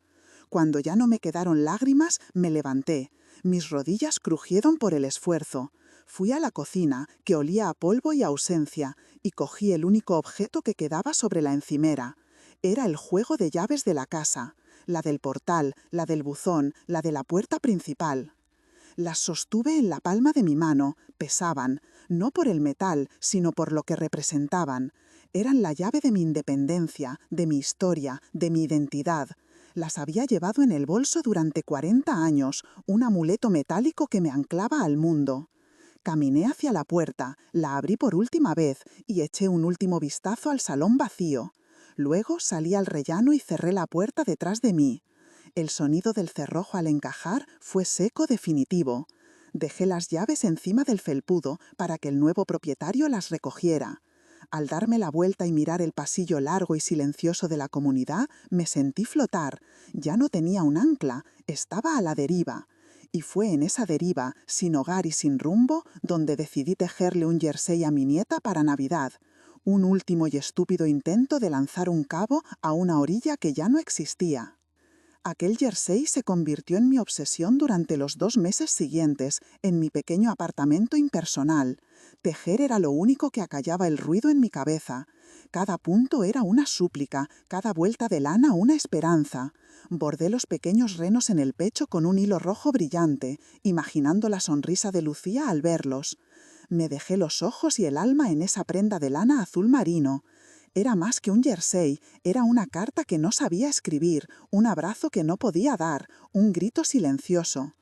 Cuando ya no me quedaron lágrimas, me levanté. Mis rodillas crujieron por el esfuerzo. Fui a la cocina, que olía a polvo y ausencia, y cogí el único objeto que quedaba sobre la encimera. Era el juego de llaves de la casa, la del portal, la del buzón, la de la puerta principal. Las sostuve en la palma de mi mano, pesaban, no por el metal, sino por lo que representaban. Eran la llave de mi independencia, de mi historia, de mi identidad. Las había llevado en el bolso durante 40 años, un amuleto metálico que me anclaba al mundo. Caminé hacia la puerta, la abrí por última vez y eché un último vistazo al salón vacío. Luego salí al rellano y cerré la puerta detrás de mí. El sonido del cerrojo al encajar fue seco definitivo. Dejé las llaves encima del felpudo para que el nuevo propietario las recogiera. Al darme la vuelta y mirar el pasillo largo y silencioso de la comunidad, me sentí flotar. Ya no tenía un ancla, estaba a la deriva. Y fue en esa deriva, sin hogar y sin rumbo, donde decidí tejerle un jersey a mi nieta para Navidad. Un último y estúpido intento de lanzar un cabo a una orilla que ya no existía. Aquel jersey se convirtió en mi obsesión durante los 2 meses siguientes, en mi pequeño apartamento impersonal. Tejer era lo único que acallaba el ruido en mi cabeza. Cada punto era una súplica, cada vuelta de lana una esperanza. Bordé los pequeños renos en el pecho con un hilo rojo brillante, imaginando la sonrisa de Lucía al verlos. Me dejé los ojos y el alma en esa prenda de lana azul marino. Era más que un jersey, era una carta que no sabía escribir, un abrazo que no podía dar, un grito silencioso.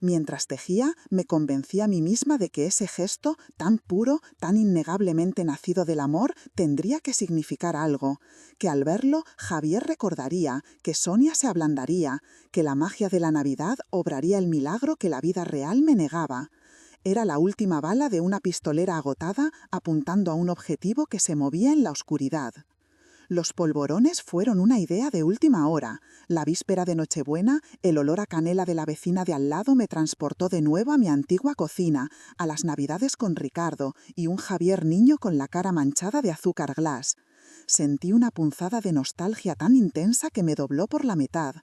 Mientras tejía, me convencí a mí misma de que ese gesto, tan puro, tan innegablemente nacido del amor, tendría que significar algo, que al verlo Javier recordaría, que Sonia se ablandaría, que la magia de la Navidad obraría el milagro que la vida real me negaba. Era la última bala de una pistolera agotada apuntando a un objetivo que se movía en la oscuridad. Los polvorones fueron una idea de última hora. La víspera de Nochebuena, el olor a canela de la vecina de al lado me transportó de nuevo a mi antigua cocina, a las Navidades con Ricardo y un Javier niño con la cara manchada de azúcar glas. Sentí una punzada de nostalgia tan intensa que me dobló por la mitad.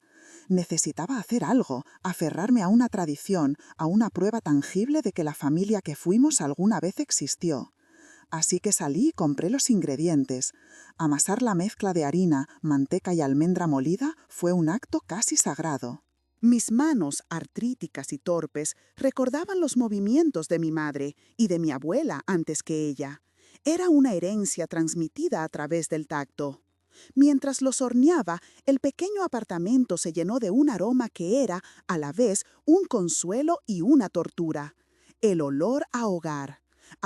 Necesitaba hacer algo, aferrarme a una tradición, a una prueba tangible de que la familia que fuimos alguna vez existió. Así que salí y compré los ingredientes. Amasar la mezcla de harina, manteca y almendra molida fue un acto casi sagrado. Mis manos, artríticas y torpes, recordaban los movimientos de mi madre y de mi abuela antes que ella. Era una herencia transmitida a través del tacto. Mientras los horneaba, el pequeño apartamento se llenó de un aroma que era, a la vez, un consuelo y una tortura. El olor a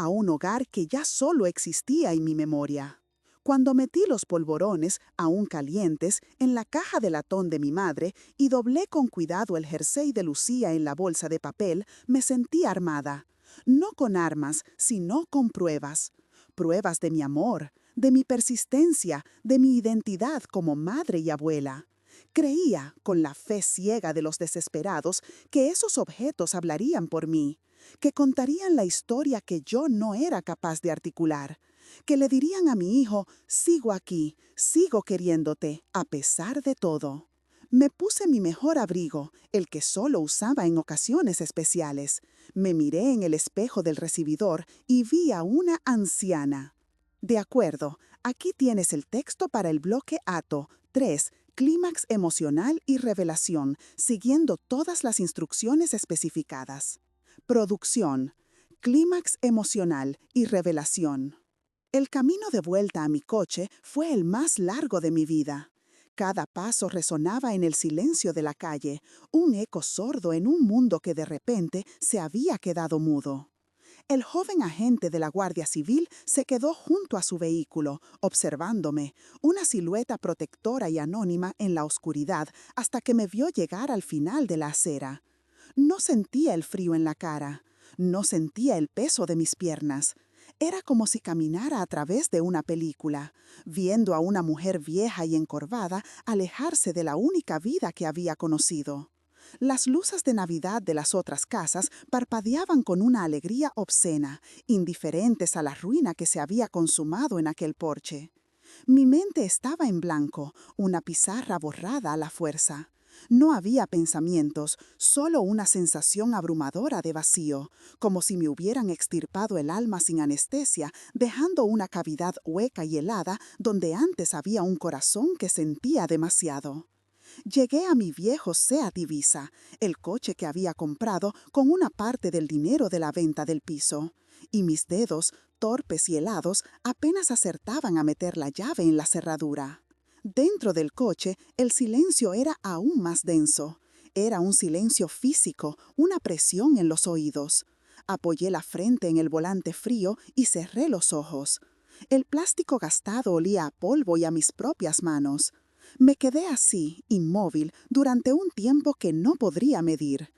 un hogar que ya solo existía en mi memoria. Cuando metí los polvorones, aún calientes, en la caja de latón de mi madre y doblé con cuidado el jersey de Lucía en la bolsa de papel, me sentí armada. No con armas, sino con pruebas. Pruebas de mi amor, de mi persistencia, de mi identidad como madre y abuela. Creía, con la fe ciega de los desesperados, que esos objetos hablarían por mí, que contarían la historia que yo no era capaz de articular, que le dirían a mi hijo, sigo aquí, sigo queriéndote, a pesar de todo. Me puse mi mejor abrigo, el que solo usaba en ocasiones especiales. Me miré en el espejo del recibidor y vi a una anciana. De acuerdo, aquí tienes el texto para el bloque ATO 3, clímax emocional y revelación, siguiendo todas las instrucciones especificadas. Producción, clímax emocional y revelación. El camino de vuelta a mi coche fue el más largo de mi vida. Cada paso resonaba en el silencio de la calle, un eco sordo en un mundo que de repente se había quedado mudo. El joven agente de la Guardia Civil se quedó junto a su vehículo, observándome, una silueta protectora y anónima en la oscuridad, hasta que me vio llegar al final de la acera. No sentía el frío en la cara. No sentía el peso de mis piernas. Era como si caminara a través de una película, viendo a una mujer vieja y encorvada alejarse de la única vida que había conocido. Las luces de Navidad de las otras casas parpadeaban con una alegría obscena, indiferentes a la ruina que se había consumado en aquel porche. Mi mente estaba en blanco, una pizarra borrada a la fuerza. No había pensamientos, solo una sensación abrumadora de vacío, como si me hubieran extirpado el alma sin anestesia, dejando una cavidad hueca y helada donde antes había un corazón que sentía demasiado. Llegué a mi viejo Seat Ibiza, el coche que había comprado con una parte del dinero de la venta del piso, y mis dedos, torpes y helados, apenas acertaban a meter la llave en la cerradura. Dentro del coche, el silencio era aún más denso. Era un silencio físico, una presión en los oídos. Apoyé la frente en el volante frío y cerré los ojos. El plástico gastado olía a polvo y a mis propias manos. Me quedé así, inmóvil, durante un tiempo que no podría medir.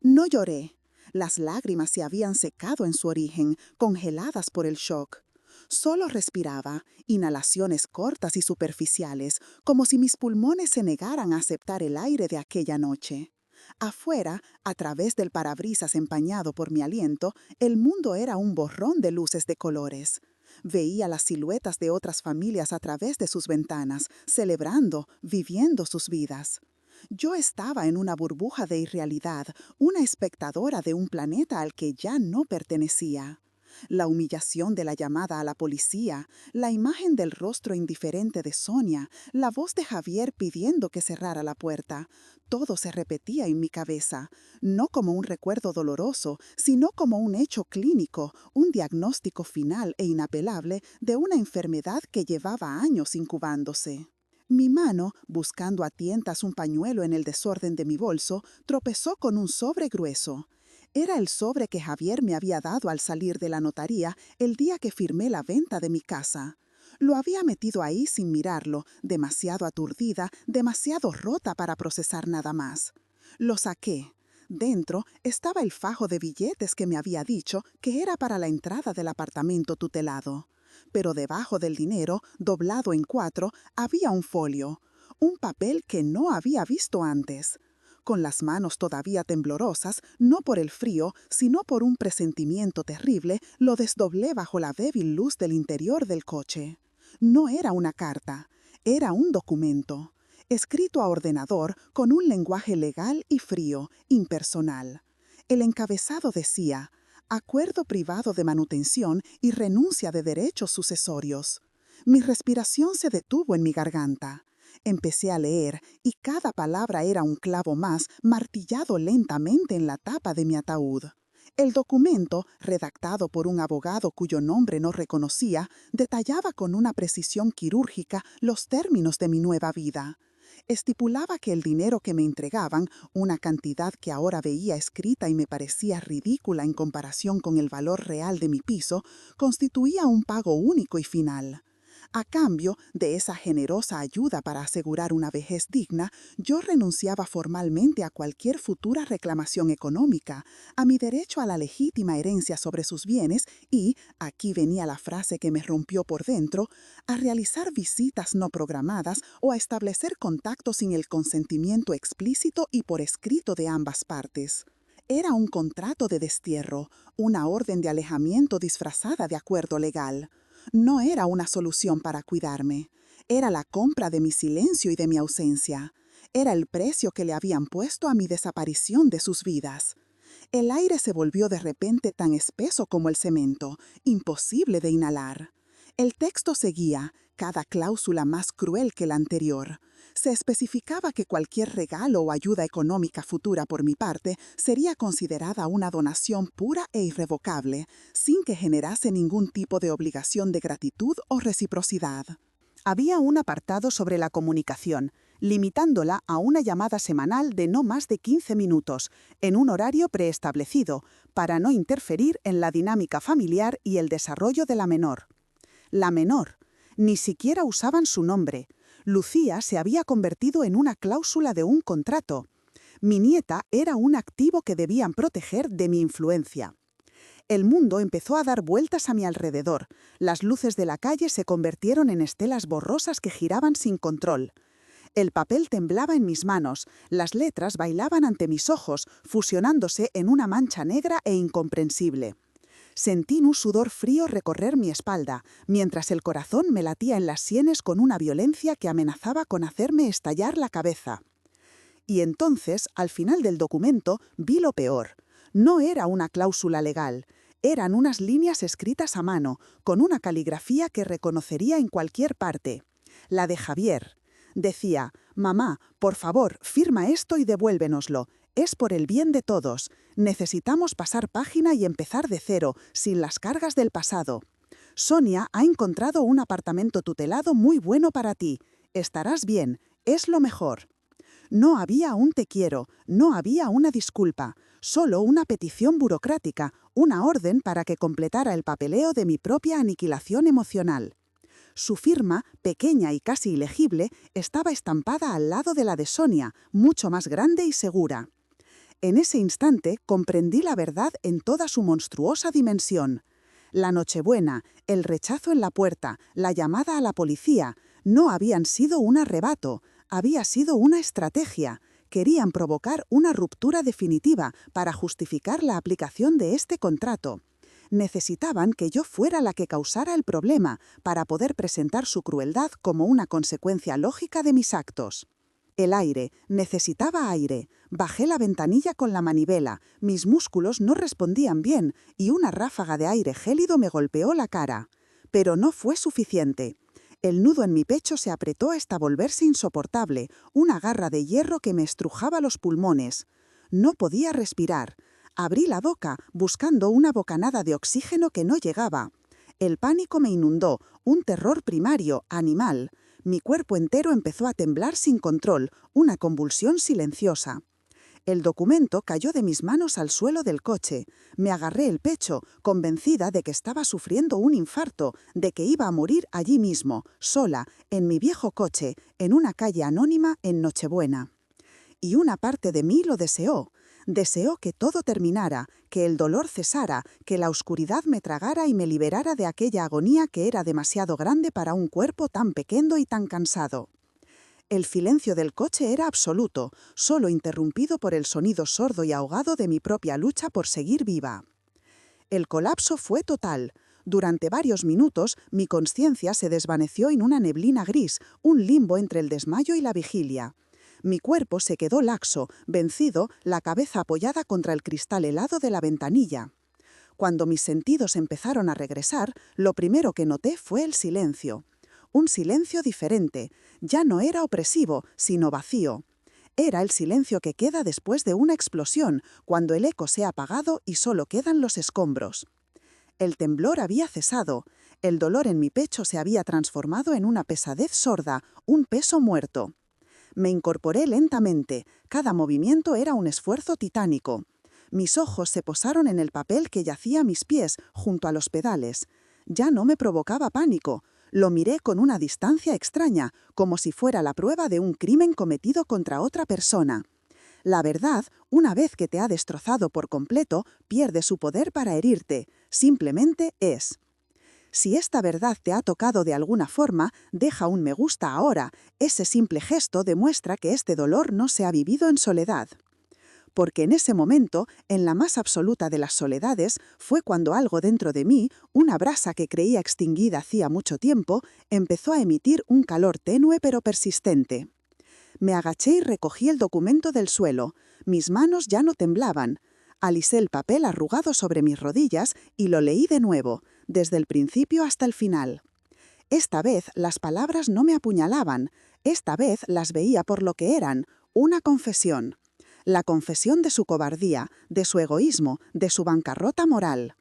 No lloré. Las lágrimas se habían secado en su origen, congeladas por el shock. Solo respiraba, inhalaciones cortas y superficiales, como si mis pulmones se negaran a aceptar el aire de aquella noche. Afuera, a través del parabrisas empañado por mi aliento, el mundo era un borrón de luces de colores. Veía las siluetas de otras familias a través de sus ventanas, celebrando, viviendo sus vidas. Yo estaba en una burbuja de irrealidad, una espectadora de un planeta al que ya no pertenecía. La humillación de la llamada a la policía, la imagen del rostro indiferente de Sonia, la voz de Javier pidiendo que cerrara la puerta, todo se repetía en mi cabeza, no como un recuerdo doloroso, sino como un hecho clínico, un diagnóstico final e inapelable de una enfermedad que llevaba años incubándose. Mi mano, buscando a tientas un pañuelo en el desorden de mi bolso, tropezó con un sobre grueso. Era el sobre que Javier me había dado al salir de la notaría el día que firmé la venta de mi casa. Lo había metido ahí sin mirarlo, demasiado aturdida, demasiado rota para procesar nada más. Lo saqué. Dentro estaba el fajo de billetes que me había dicho que era para la entrada del apartamento tutelado. Pero debajo del dinero, doblado en 4, había un folio, un papel que no había visto antes. Con las manos todavía temblorosas, no por el frío, sino por un presentimiento terrible, lo desdoblé bajo la débil luz del interior del coche. No era una carta, era un documento, escrito a ordenador con un lenguaje legal y frío, impersonal. El encabezado decía: Acuerdo privado de manutención y renuncia de derechos sucesorios. Mi respiración se detuvo en mi garganta. Empecé a leer y cada palabra era un clavo más martillado lentamente en la tapa de mi ataúd. El documento, redactado por un abogado cuyo nombre no reconocía, detallaba con una precisión quirúrgica los términos de mi nueva vida. Estipulaba que el dinero que me entregaban, una cantidad que ahora veía escrita y me parecía ridícula en comparación con el valor real de mi piso, constituía un pago único y final. A cambio de esa generosa ayuda para asegurar una vejez digna, yo renunciaba formalmente a cualquier futura reclamación económica, a mi derecho a la legítima herencia sobre sus bienes y, aquí venía la frase que me rompió por dentro, a realizar visitas no programadas o a establecer contactos sin el consentimiento explícito y por escrito de ambas partes. Era un contrato de destierro, una orden de alejamiento disfrazada de acuerdo legal. No era una solución para cuidarme. Era la compra de mi silencio y de mi ausencia. Era el precio que le habían puesto a mi desaparición de sus vidas. El aire se volvió de repente tan espeso como el cemento, imposible de inhalar. El texto seguía, cada cláusula más cruel que la anterior. Se especificaba que cualquier regalo o ayuda económica futura por mi parte sería considerada una donación pura e irrevocable, sin que generase ningún tipo de obligación de gratitud o reciprocidad. Había un apartado sobre la comunicación, limitándola a una llamada semanal de no más de 15 minutos, en un horario preestablecido, para no interferir en la dinámica familiar y el desarrollo de la menor. La menor. Ni siquiera usaban su nombre. Lucía se había convertido en una cláusula de un contrato. Mi nieta era un activo que debían proteger de mi influencia. El mundo empezó a dar vueltas a mi alrededor. Las luces de la calle se convirtieron en estelas borrosas que giraban sin control. El papel temblaba en mis manos, las letras bailaban ante mis ojos, fusionándose en una mancha negra e incomprensible. Sentí un sudor frío recorrer mi espalda, mientras el corazón me latía en las sienes con una violencia que amenazaba con hacerme estallar la cabeza. Y entonces, al final del documento, vi lo peor. No era una cláusula legal. Eran unas líneas escritas a mano, con una caligrafía que reconocería en cualquier parte. La de Javier. Decía: «Mamá, por favor, firma esto y devuélvenoslo. Es por el bien de todos. Necesitamos pasar página y empezar de cero, sin las cargas del pasado. Sonia ha encontrado un apartamento tutelado muy bueno para ti. Estarás bien, es lo mejor». No había un te quiero, no había una disculpa, solo una petición burocrática, una orden para que completara el papeleo de mi propia aniquilación emocional. Su firma, pequeña y casi ilegible, estaba estampada al lado de la de Sonia, mucho más grande y segura. En ese instante comprendí la verdad en toda su monstruosa dimensión. La Nochebuena, el rechazo en la puerta, la llamada a la policía, no habían sido un arrebato, había sido una estrategia. Querían provocar una ruptura definitiva para justificar la aplicación de este contrato. Necesitaban que yo fuera la que causara el problema para poder presentar su crueldad como una consecuencia lógica de mis actos. El aire, necesitaba aire. Bajé la ventanilla con la manivela, mis músculos no respondían bien y una ráfaga de aire gélido me golpeó la cara. Pero no fue suficiente. El nudo en mi pecho se apretó hasta volverse insoportable, una garra de hierro que me estrujaba los pulmones. No podía respirar. Abrí la boca, buscando una bocanada de oxígeno que no llegaba. El pánico me inundó, un terror primario, animal. Mi cuerpo entero empezó a temblar sin control, una convulsión silenciosa. El documento cayó de mis manos al suelo del coche. Me agarré el pecho, convencida de que estaba sufriendo un infarto, de que iba a morir allí mismo, sola, en mi viejo coche, en una calle anónima en Nochebuena. Y una parte de mí lo deseó. Deseó que todo terminara, que el dolor cesara, que la oscuridad me tragara y me liberara de aquella agonía que era demasiado grande para un cuerpo tan pequeño y tan cansado. El silencio del coche era absoluto, solo interrumpido por el sonido sordo y ahogado de mi propia lucha por seguir viva. El colapso fue total. Durante varios minutos, mi conciencia se desvaneció en una neblina gris, un limbo entre el desmayo y la vigilia. Mi cuerpo se quedó laxo, vencido, la cabeza apoyada contra el cristal helado de la ventanilla. Cuando mis sentidos empezaron a regresar, lo primero que noté fue el silencio. Un silencio diferente. Ya no era opresivo, sino vacío. Era el silencio que queda después de una explosión, cuando el eco se ha apagado y solo quedan los escombros. El temblor había cesado. El dolor en mi pecho se había transformado en una pesadez sorda, un peso muerto. Me incorporé lentamente. Cada movimiento era un esfuerzo titánico. Mis ojos se posaron en el papel que yacía a mis pies, junto a los pedales. Ya no me provocaba pánico. Lo miré con una distancia extraña, como si fuera la prueba de un crimen cometido contra otra persona. La verdad, una vez que te ha destrozado por completo, pierde su poder para herirte. Simplemente es. Si esta verdad te ha tocado de alguna forma, deja un me gusta ahora. Ese simple gesto demuestra que este dolor no se ha vivido en soledad. Porque en ese momento, en la más absoluta de las soledades, fue cuando algo dentro de mí, una brasa que creía extinguida hacía mucho tiempo, empezó a emitir un calor tenue pero persistente. Me agaché y recogí el documento del suelo. Mis manos ya no temblaban. Alisé el papel arrugado sobre mis rodillas y lo leí de nuevo, desde el principio hasta el final. Esta vez las palabras no me apuñalaban. Esta vez las veía por lo que eran, una confesión. La confesión de su cobardía, de su egoísmo, de su bancarrota moral.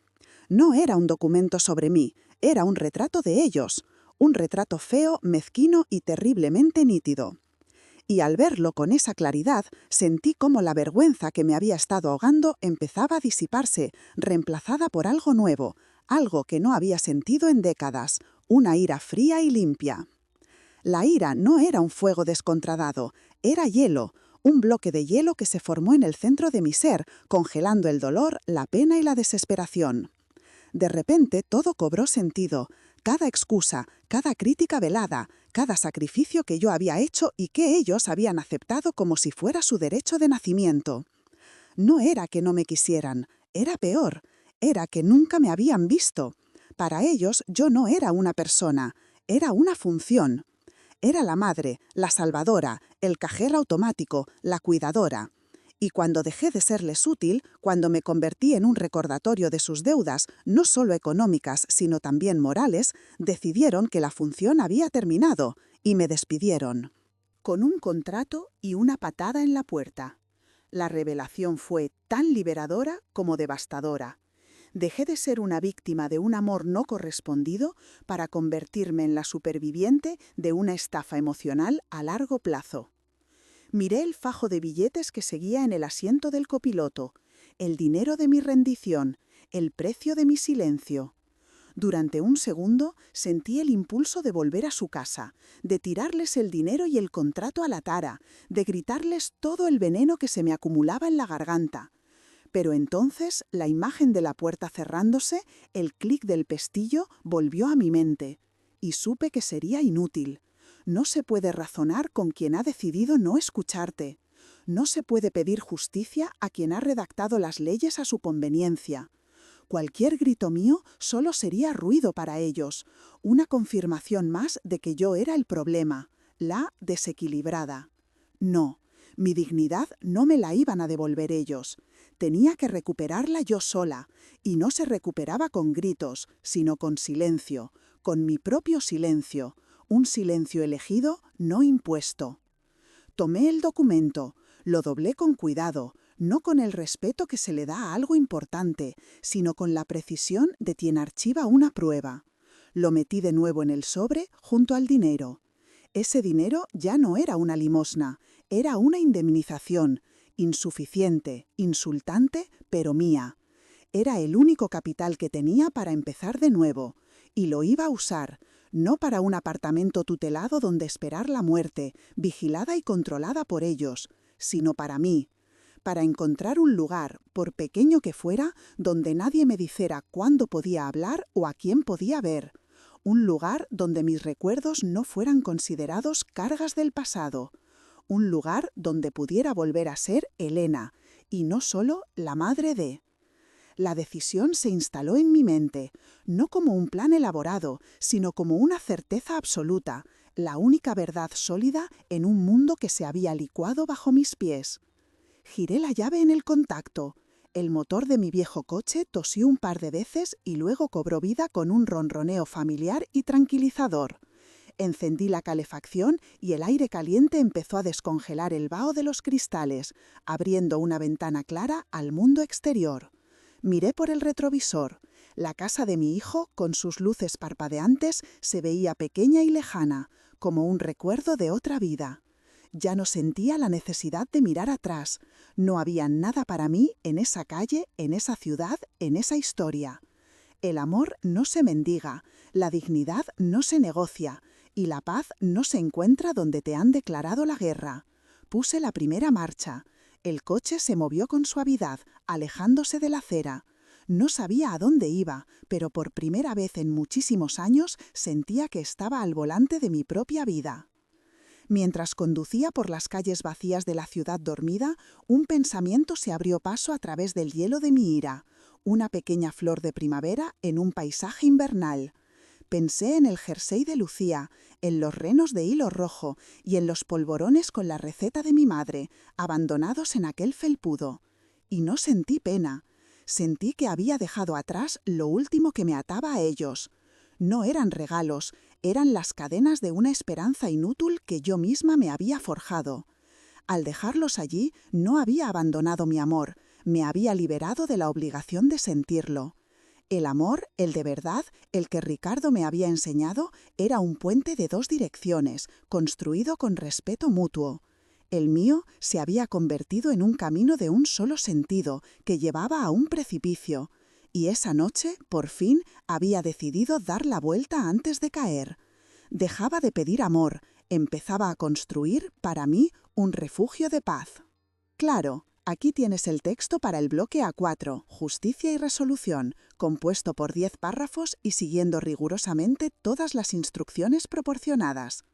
No era un documento sobre mí, era un retrato de ellos, un retrato feo, mezquino y terriblemente nítido. Y al verlo con esa claridad, sentí cómo la vergüenza que me había estado ahogando empezaba a disiparse, reemplazada por algo nuevo, algo que no había sentido en décadas, una ira fría y limpia. La ira no era un fuego descontradado, era hielo, un bloque de hielo que se formó en el centro de mi ser, congelando el dolor, la pena y la desesperación. De repente todo cobró sentido. Cada excusa, cada crítica velada, cada sacrificio que yo había hecho y que ellos habían aceptado como si fuera su derecho de nacimiento. No era que no me quisieran, era peor, era que nunca me habían visto. Para ellos yo no era una persona, era una función. Era la madre, la salvadora, el cajero automático, la cuidadora. Y cuando dejé de serles útil, cuando me convertí en un recordatorio de sus deudas, no solo económicas, sino también morales, decidieron que la función había terminado y me despidieron. Con un contrato y una patada en la puerta. La revelación fue tan liberadora como devastadora. Dejé de ser una víctima de un amor no correspondido para convertirme en la superviviente de una estafa emocional a largo plazo. Miré el fajo de billetes que seguía en el asiento del copiloto, el dinero de mi rendición, el precio de mi silencio. Durante un segundo sentí el impulso de volver a su casa, de tirarles el dinero y el contrato a la tara, de gritarles todo el veneno que se me acumulaba en la garganta. Pero entonces la imagen de la puerta cerrándose, el clic del pestillo volvió a mi mente, y supe que sería inútil. No se puede razonar con quien ha decidido no escucharte. No se puede pedir justicia a quien ha redactado las leyes a su conveniencia. Cualquier grito mío solo sería ruido para ellos, una confirmación más de que yo era el problema, la desequilibrada. No, mi dignidad no me la iban a devolver ellos. Tenía que recuperarla yo sola, y no se recuperaba con gritos, sino con silencio, con mi propio silencio, un silencio elegido, no impuesto. Tomé el documento, lo doblé con cuidado, no con el respeto que se le da a algo importante, sino con la precisión de quien archiva una prueba. Lo metí de nuevo en el sobre junto al dinero. Ese dinero ya no era una limosna, era una indemnización, insuficiente, insultante, pero mía. Era el único capital que tenía para empezar de nuevo, y lo iba a usar, no para un apartamento tutelado donde esperar la muerte, vigilada y controlada por ellos, sino para mí, para encontrar un lugar, por pequeño que fuera, donde nadie me dijera cuándo podía hablar o a quién podía ver. Un lugar donde mis recuerdos no fueran considerados cargas del pasado. Un lugar donde pudiera volver a ser Elena, y no solo la madre de. La decisión se instaló en mi mente, no como un plan elaborado, sino como una certeza absoluta, la única verdad sólida en un mundo que se había licuado bajo mis pies. Giré la llave en el contacto. El motor de mi viejo coche tosió un par de veces y luego cobró vida con un ronroneo familiar y tranquilizador. Encendí la calefacción y el aire caliente empezó a descongelar el vaho de los cristales, abriendo una ventana clara al mundo exterior. Miré por el retrovisor. La casa de mi hijo, con sus luces parpadeantes, se veía pequeña y lejana, como un recuerdo de otra vida. Ya no sentía la necesidad de mirar atrás. No había nada para mí en esa calle, en esa ciudad, en esa historia. El amor no se mendiga, la dignidad no se negocia, y la paz no se encuentra donde te han declarado la guerra. Puse la primera marcha. El coche se movió con suavidad, alejándose de la acera. No sabía a dónde iba, pero por primera vez en muchísimos años sentía que estaba al volante de mi propia vida. Mientras conducía por las calles vacías de la ciudad dormida, un pensamiento se abrió paso a través del hielo de mi ira, una pequeña flor de primavera en un paisaje invernal. Pensé en el jersey de Lucía, en los renos de hilo rojo y en los polvorones con la receta de mi madre, abandonados en aquel felpudo. Y no sentí pena. Sentí que había dejado atrás lo último que me ataba a ellos. No eran regalos, eran las cadenas de una esperanza inútil que yo misma me había forjado. Al dejarlos allí, no había abandonado mi amor, me había liberado de la obligación de sentirlo. El amor, el de verdad, el que Ricardo me había enseñado, era un puente de dos direcciones, construido con respeto mutuo. El mío se había convertido en un camino de un solo sentido, que llevaba a un precipicio. Y esa noche, por fin, había decidido dar la vuelta antes de caer. Dejaba de pedir amor, empezaba a construir, para mí, un refugio de paz. Claro, Aquí tienes el texto para el bloque A4, Justicia y Resolución, compuesto por 10 párrafos y siguiendo rigurosamente todas las instrucciones proporcionadas.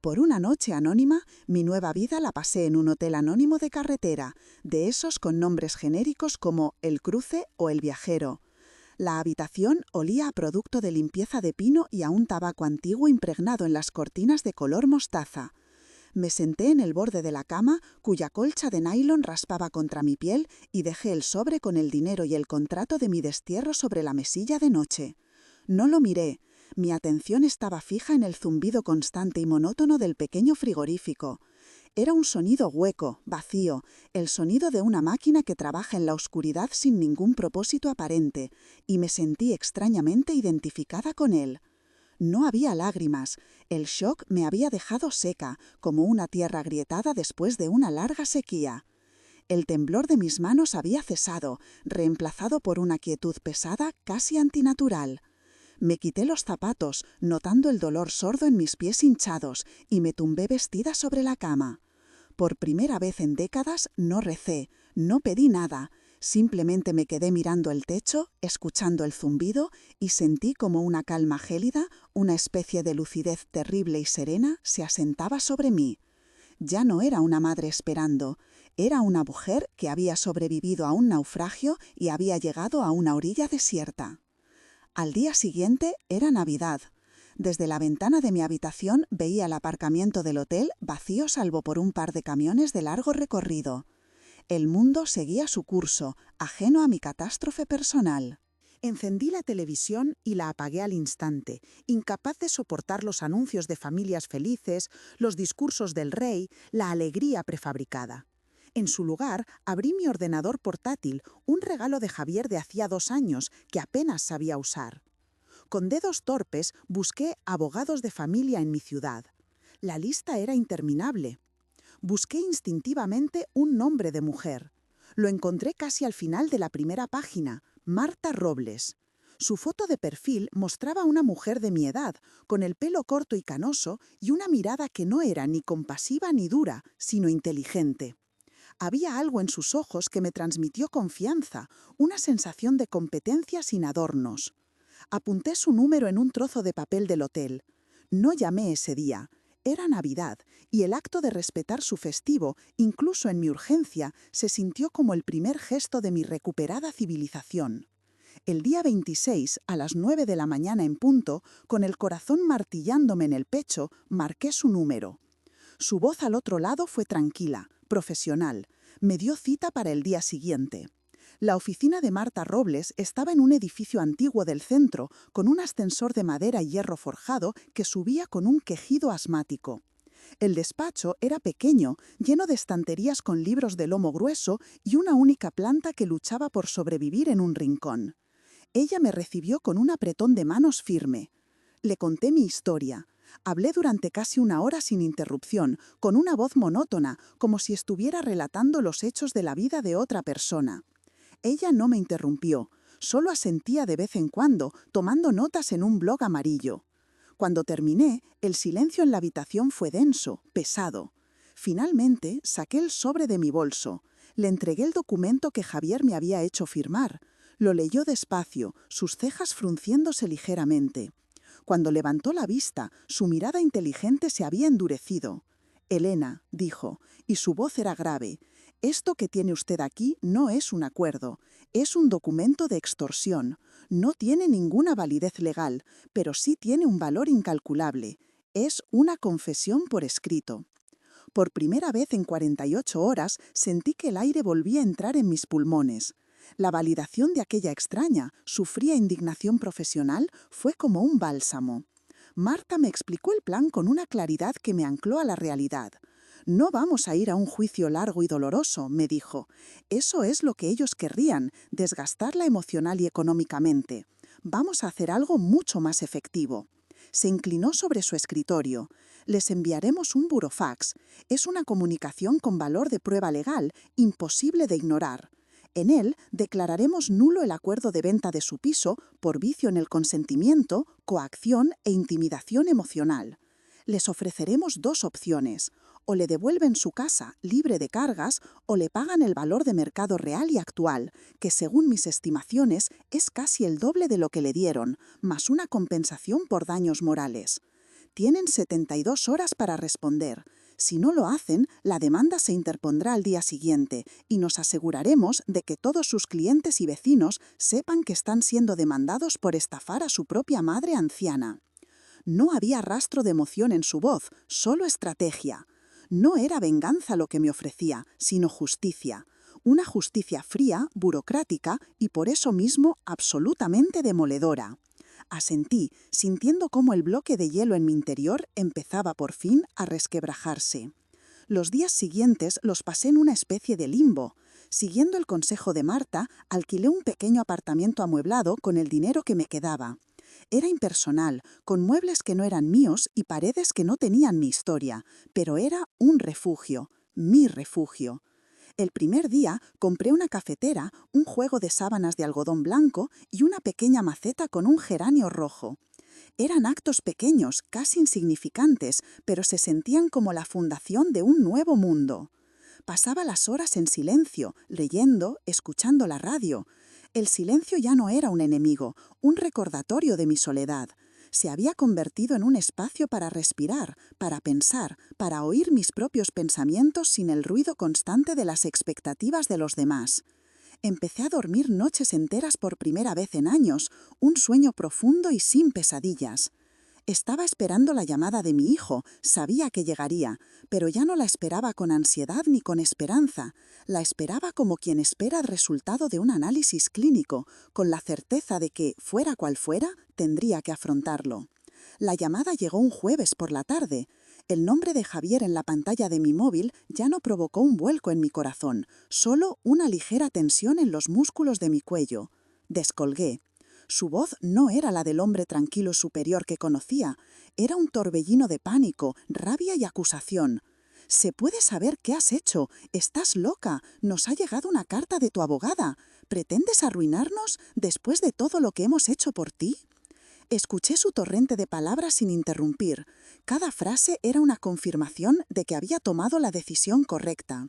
Por una noche anónima, mi nueva vida la pasé en un hotel anónimo de carretera, de esos con nombres genéricos como El Cruce o El Viajero. La habitación olía a producto de limpieza de pino y a un tabaco antiguo impregnado en las cortinas de color mostaza. Me senté en el borde de la cama, cuya colcha de nylon raspaba contra mi piel, y dejé el sobre con el dinero y el contrato de mi destierro sobre la mesilla de noche. No lo miré. Mi atención estaba fija en el zumbido constante y monótono del pequeño frigorífico. Era un sonido hueco, vacío, el sonido de una máquina que trabaja en la oscuridad sin ningún propósito aparente, y me sentí extrañamente identificada con él. No había lágrimas. El shock me había dejado seca, como una tierra agrietada después de una larga sequía. El temblor de mis manos había cesado, reemplazado por una quietud pesada casi antinatural. Me quité los zapatos, notando el dolor sordo en mis pies hinchados, y me tumbé vestida sobre la cama. Por primera vez en décadas no recé, no pedí nada. Simplemente me quedé mirando el techo, escuchando el zumbido, y sentí como una calma gélida, una especie de lucidez terrible y serena, se asentaba sobre mí. Ya no era una madre esperando, era una mujer que había sobrevivido a un naufragio y había llegado a una orilla desierta. Al día siguiente era Navidad. Desde la ventana de mi habitación veía el aparcamiento del hotel vacío salvo por un par de camiones de largo recorrido. El mundo seguía su curso, ajeno a mi catástrofe personal. Encendí la televisión y la apagué al instante, incapaz de soportar los anuncios de familias felices, los discursos del rey, la alegría prefabricada. En su lugar, abrí mi ordenador portátil, un regalo de Javier de hacía 2 años que apenas sabía usar. Con dedos torpes busqué abogados de familia en mi ciudad. La lista era interminable. Busqué instintivamente un nombre de mujer. Lo encontré casi al final de la primera página, Marta Robles. Su foto de perfil mostraba a una mujer de mi edad, con el pelo corto y canoso y una mirada que no era ni compasiva ni dura, sino inteligente. Había algo en sus ojos que me transmitió confianza, una sensación de competencia sin adornos. Apunté su número en un trozo de papel del hotel. No llamé ese día. Era Navidad, y el acto de respetar su festivo, incluso en mi urgencia, se sintió como el primer gesto de mi recuperada civilización. El día 26, a las 9 de la mañana en punto, con el corazón martillándome en el pecho, marqué su número. Su voz al otro lado fue tranquila, profesional. Me dio cita para el día siguiente. La oficina de Marta Robles estaba en un edificio antiguo del centro, con un ascensor de madera y hierro forjado que subía con un quejido asmático. El despacho era pequeño, lleno de estanterías con libros de lomo grueso y una única planta que luchaba por sobrevivir en un rincón. Ella me recibió con un apretón de manos firme. Le conté mi historia. Hablé durante casi 1 hora sin interrupción, con una voz monótona, como si estuviera relatando los hechos de la vida de otra persona. Ella no me interrumpió, solo asentía de vez en cuando, tomando notas en un blog amarillo. Cuando terminé, el silencio en la habitación fue denso, pesado. Finalmente, saqué el sobre de mi bolso. Le entregué el documento que Javier me había hecho firmar. Lo leyó despacio, sus cejas frunciéndose ligeramente. Cuando levantó la vista, su mirada inteligente se había endurecido. «Elena», dijo, y su voz era grave, «esto que tiene usted aquí no es un acuerdo, es un documento de extorsión. No tiene ninguna validez legal, pero sí tiene un valor incalculable. Es una confesión por escrito». Por primera vez en 48 horas sentí que el aire volvía a entrar en mis pulmones. La validación de aquella extraña, su fría indignación profesional fue como un bálsamo. Marta me explicó el plan con una claridad que me ancló a la realidad. «No vamos a ir a un juicio largo y doloroso», me dijo. «Eso es lo que ellos querrían, desgastarla emocional y económicamente. Vamos a hacer algo mucho más efectivo». Se inclinó sobre su escritorio. «Les enviaremos un burofax. Es una comunicación con valor de prueba legal, imposible de ignorar. En él declararemos nulo el acuerdo de venta de su piso por vicio en el consentimiento, coacción e intimidación emocional. Les ofreceremos 2 opciones. O le devuelven su casa libre de cargas o le pagan el valor de mercado real y actual, que según mis estimaciones es casi el doble de lo que le dieron, más una compensación por daños morales. Tienen 72 horas para responder. Si no lo hacen, la demanda se interpondrá al día siguiente y nos aseguraremos de que todos sus clientes y vecinos sepan que están siendo demandados por estafar a su propia madre anciana. No había rastro de emoción en su voz, solo estrategia. No era venganza lo que me ofrecía, sino justicia. Una justicia fría, burocrática y por eso mismo absolutamente demoledora. Asentí, sintiendo cómo el bloque de hielo en mi interior empezaba por fin a resquebrajarse. Los días siguientes los pasé en una especie de limbo. Siguiendo el consejo de Marta, alquilé un pequeño apartamento amueblado con el dinero que me quedaba. Era impersonal, con muebles que no eran míos y paredes que no tenían mi historia, pero era un refugio, mi refugio. El primer día compré una cafetera, un juego de sábanas de algodón blanco y una pequeña maceta con un geranio rojo. Eran actos pequeños, casi insignificantes, pero se sentían como la fundación de un nuevo mundo. Pasaba las horas en silencio, leyendo, escuchando la radio. El silencio ya no era un enemigo, un recordatorio de mi soledad. Se había convertido en un espacio para respirar, para pensar, para oír mis propios pensamientos sin el ruido constante de las expectativas de los demás. Empecé a dormir noches enteras por primera vez en años, un sueño profundo y sin pesadillas. Estaba esperando la llamada de mi hijo, sabía que llegaría, pero ya no la esperaba con ansiedad ni con esperanza. La esperaba como quien espera el resultado de un análisis clínico, con la certeza de que, fuera cual fuera, tendría que afrontarlo. La llamada llegó un jueves por la tarde. El nombre de Javier en la pantalla de mi móvil ya no provocó un vuelco en mi corazón, solo una ligera tensión en los músculos de mi cuello. Descolgué. Su voz no era la del hombre tranquilo superior que conocía, era un torbellino de pánico, rabia y acusación. «¿Se puede saber qué has hecho? Estás loca. Nos ha llegado una carta de tu abogada. ¿Pretendes arruinarnos después de todo lo que hemos hecho por ti?» Escuché su torrente de palabras sin interrumpir. Cada frase era una confirmación de que había tomado la decisión correcta.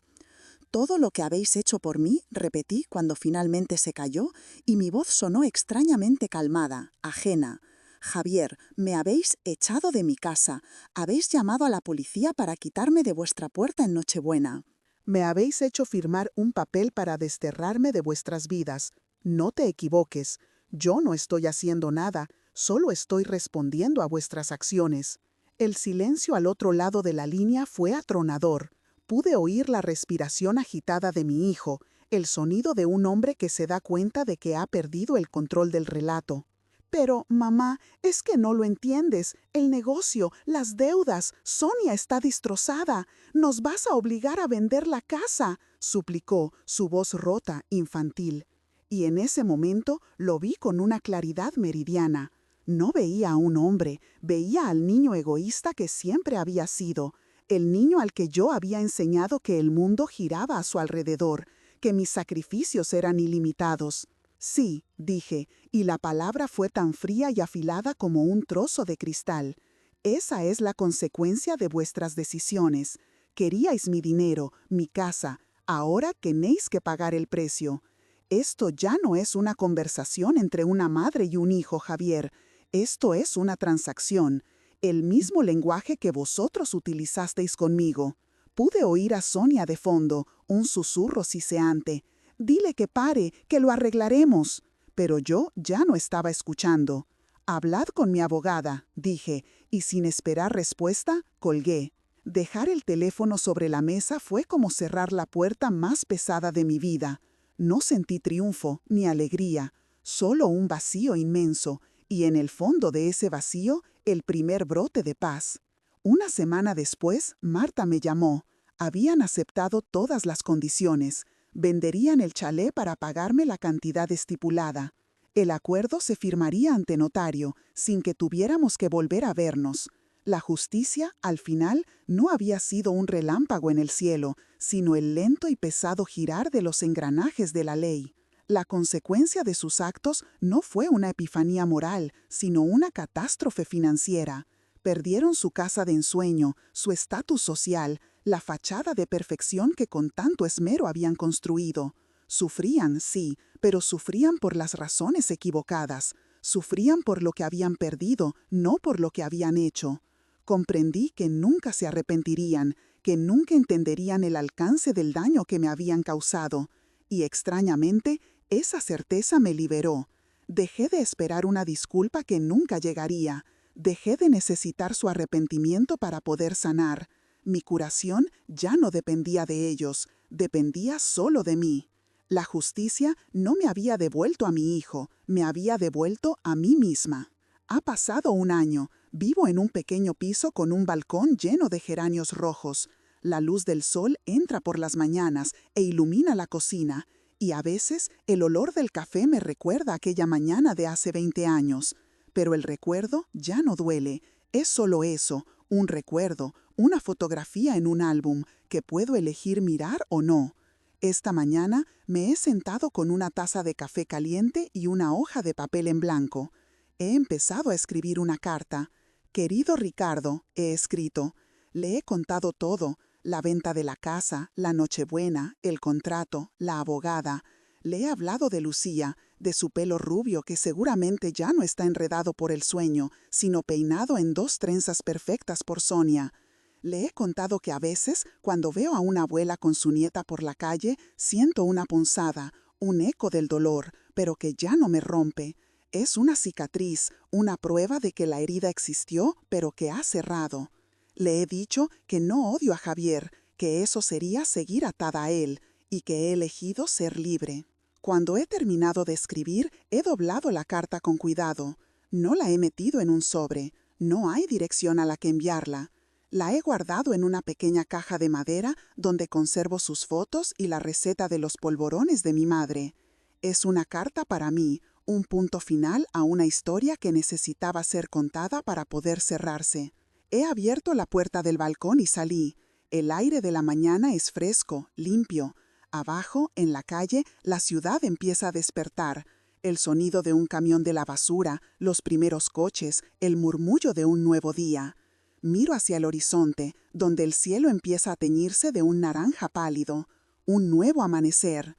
«Todo lo que habéis hecho por mí», repetí cuando finalmente se calló, y mi voz sonó extrañamente calmada, ajena. «Javier, me habéis echado de mi casa. Habéis llamado a la policía para quitarme de vuestra puerta en Nochebuena. Me habéis hecho firmar un papel para desterrarme de vuestras vidas. No te equivoques. Yo no estoy haciendo nada, solo estoy respondiendo a vuestras acciones». El silencio al otro lado de la línea fue atronador. Pude oír la respiración agitada de mi hijo, el sonido de un hombre que se da cuenta de que ha perdido el control del relato. «Pero, mamá, es que no lo entiendes. El negocio, las deudas, Sonia está destrozada. Nos vas a obligar a vender la casa», suplicó, su voz rota, infantil. Y en ese momento lo vi con una claridad meridiana. No veía a un hombre, veía al niño egoísta que siempre había sido. El niño al que yo había enseñado que el mundo giraba a su alrededor, que mis sacrificios eran ilimitados. «Sí», dije, y la palabra fue tan fría y afilada como un trozo de cristal. «Esa es la consecuencia de vuestras decisiones. Queríais mi dinero, mi casa, ahora tenéis que pagar el precio». Esto ya no es una conversación entre una madre y un hijo, Javier. Esto es una transacción. El mismo lenguaje que vosotros utilizasteis conmigo. Pude oír a Sonia de fondo, un susurro siseante. «Dile que pare, que lo arreglaremos». Pero yo ya no estaba escuchando. «Hablad con mi abogada», dije, y sin esperar respuesta, colgué. Dejar el teléfono sobre la mesa fue como cerrar la puerta más pesada de mi vida. No sentí triunfo ni alegría, solo un vacío inmenso, y en el fondo de ese vacío, el primer brote de paz. Una semana después, Marta me llamó. Habían aceptado todas las condiciones. Venderían el chalet para pagarme la cantidad estipulada. El acuerdo se firmaría ante notario, sin que tuviéramos que volver a vernos. La justicia, al final, no había sido un relámpago en el cielo, sino el lento y pesado girar de los engranajes de la ley. La consecuencia de sus actos no fue una epifanía moral, sino una catástrofe financiera. Perdieron su casa de ensueño, su estatus social, la fachada de perfección que con tanto esmero habían construido. Sufrían, sí, pero sufrían por las razones equivocadas. Sufrían por lo que habían perdido, no por lo que habían hecho. Comprendí que nunca se arrepentirían, que nunca entenderían el alcance del daño que me habían causado. Y extrañamente, esa certeza me liberó. Dejé de esperar una disculpa que nunca llegaría. Dejé de necesitar su arrepentimiento para poder sanar. Mi curación ya no dependía de ellos, dependía solo de mí. La justicia no me había devuelto a mi hijo, me había devuelto a mí misma. Ha pasado un año, vivo en un pequeño piso con un balcón lleno de geranios rojos. La luz del sol entra por las mañanas e ilumina la cocina, y a veces el olor del café me recuerda aquella mañana de hace 20 años. Pero el recuerdo ya no duele, es solo eso, un recuerdo, una fotografía en un álbum que puedo elegir mirar o no. Esta mañana me he sentado con una taza de café caliente y una hoja de papel en blanco. He empezado a escribir una carta. Querido Ricardo, he escrito, le he contado todo, la venta de la casa, la Nochebuena, el contrato, la abogada. Le he hablado de Lucía, de su pelo rubio que seguramente ya no está enredado por el sueño, sino peinado en 2 trenzas perfectas por Sonia. Le he contado que a veces, cuando veo a una abuela con su nieta por la calle, siento una punzada, un eco del dolor, pero que ya no me rompe. Es una cicatriz, una prueba de que la herida existió, pero que ha cerrado. Le he dicho que no odio a Javier, que eso sería seguir atada a él, y que he elegido ser libre. Cuando he terminado de escribir, he doblado la carta con cuidado. No la he metido en un sobre. No hay dirección a la que enviarla. La he guardado en una pequeña caja de madera donde conservo sus fotos y la receta de los polvorones de mi madre. Es una carta para mí, un punto final a una historia que necesitaba ser contada para poder cerrarse. He abierto la puerta del balcón y salí. El aire de la mañana es fresco, limpio. Abajo, en la calle, la ciudad empieza a despertar. El sonido de un camión de la basura, los primeros coches, el murmullo de un nuevo día. Miro hacia el horizonte, donde el cielo empieza a teñirse de un naranja pálido. Un nuevo amanecer.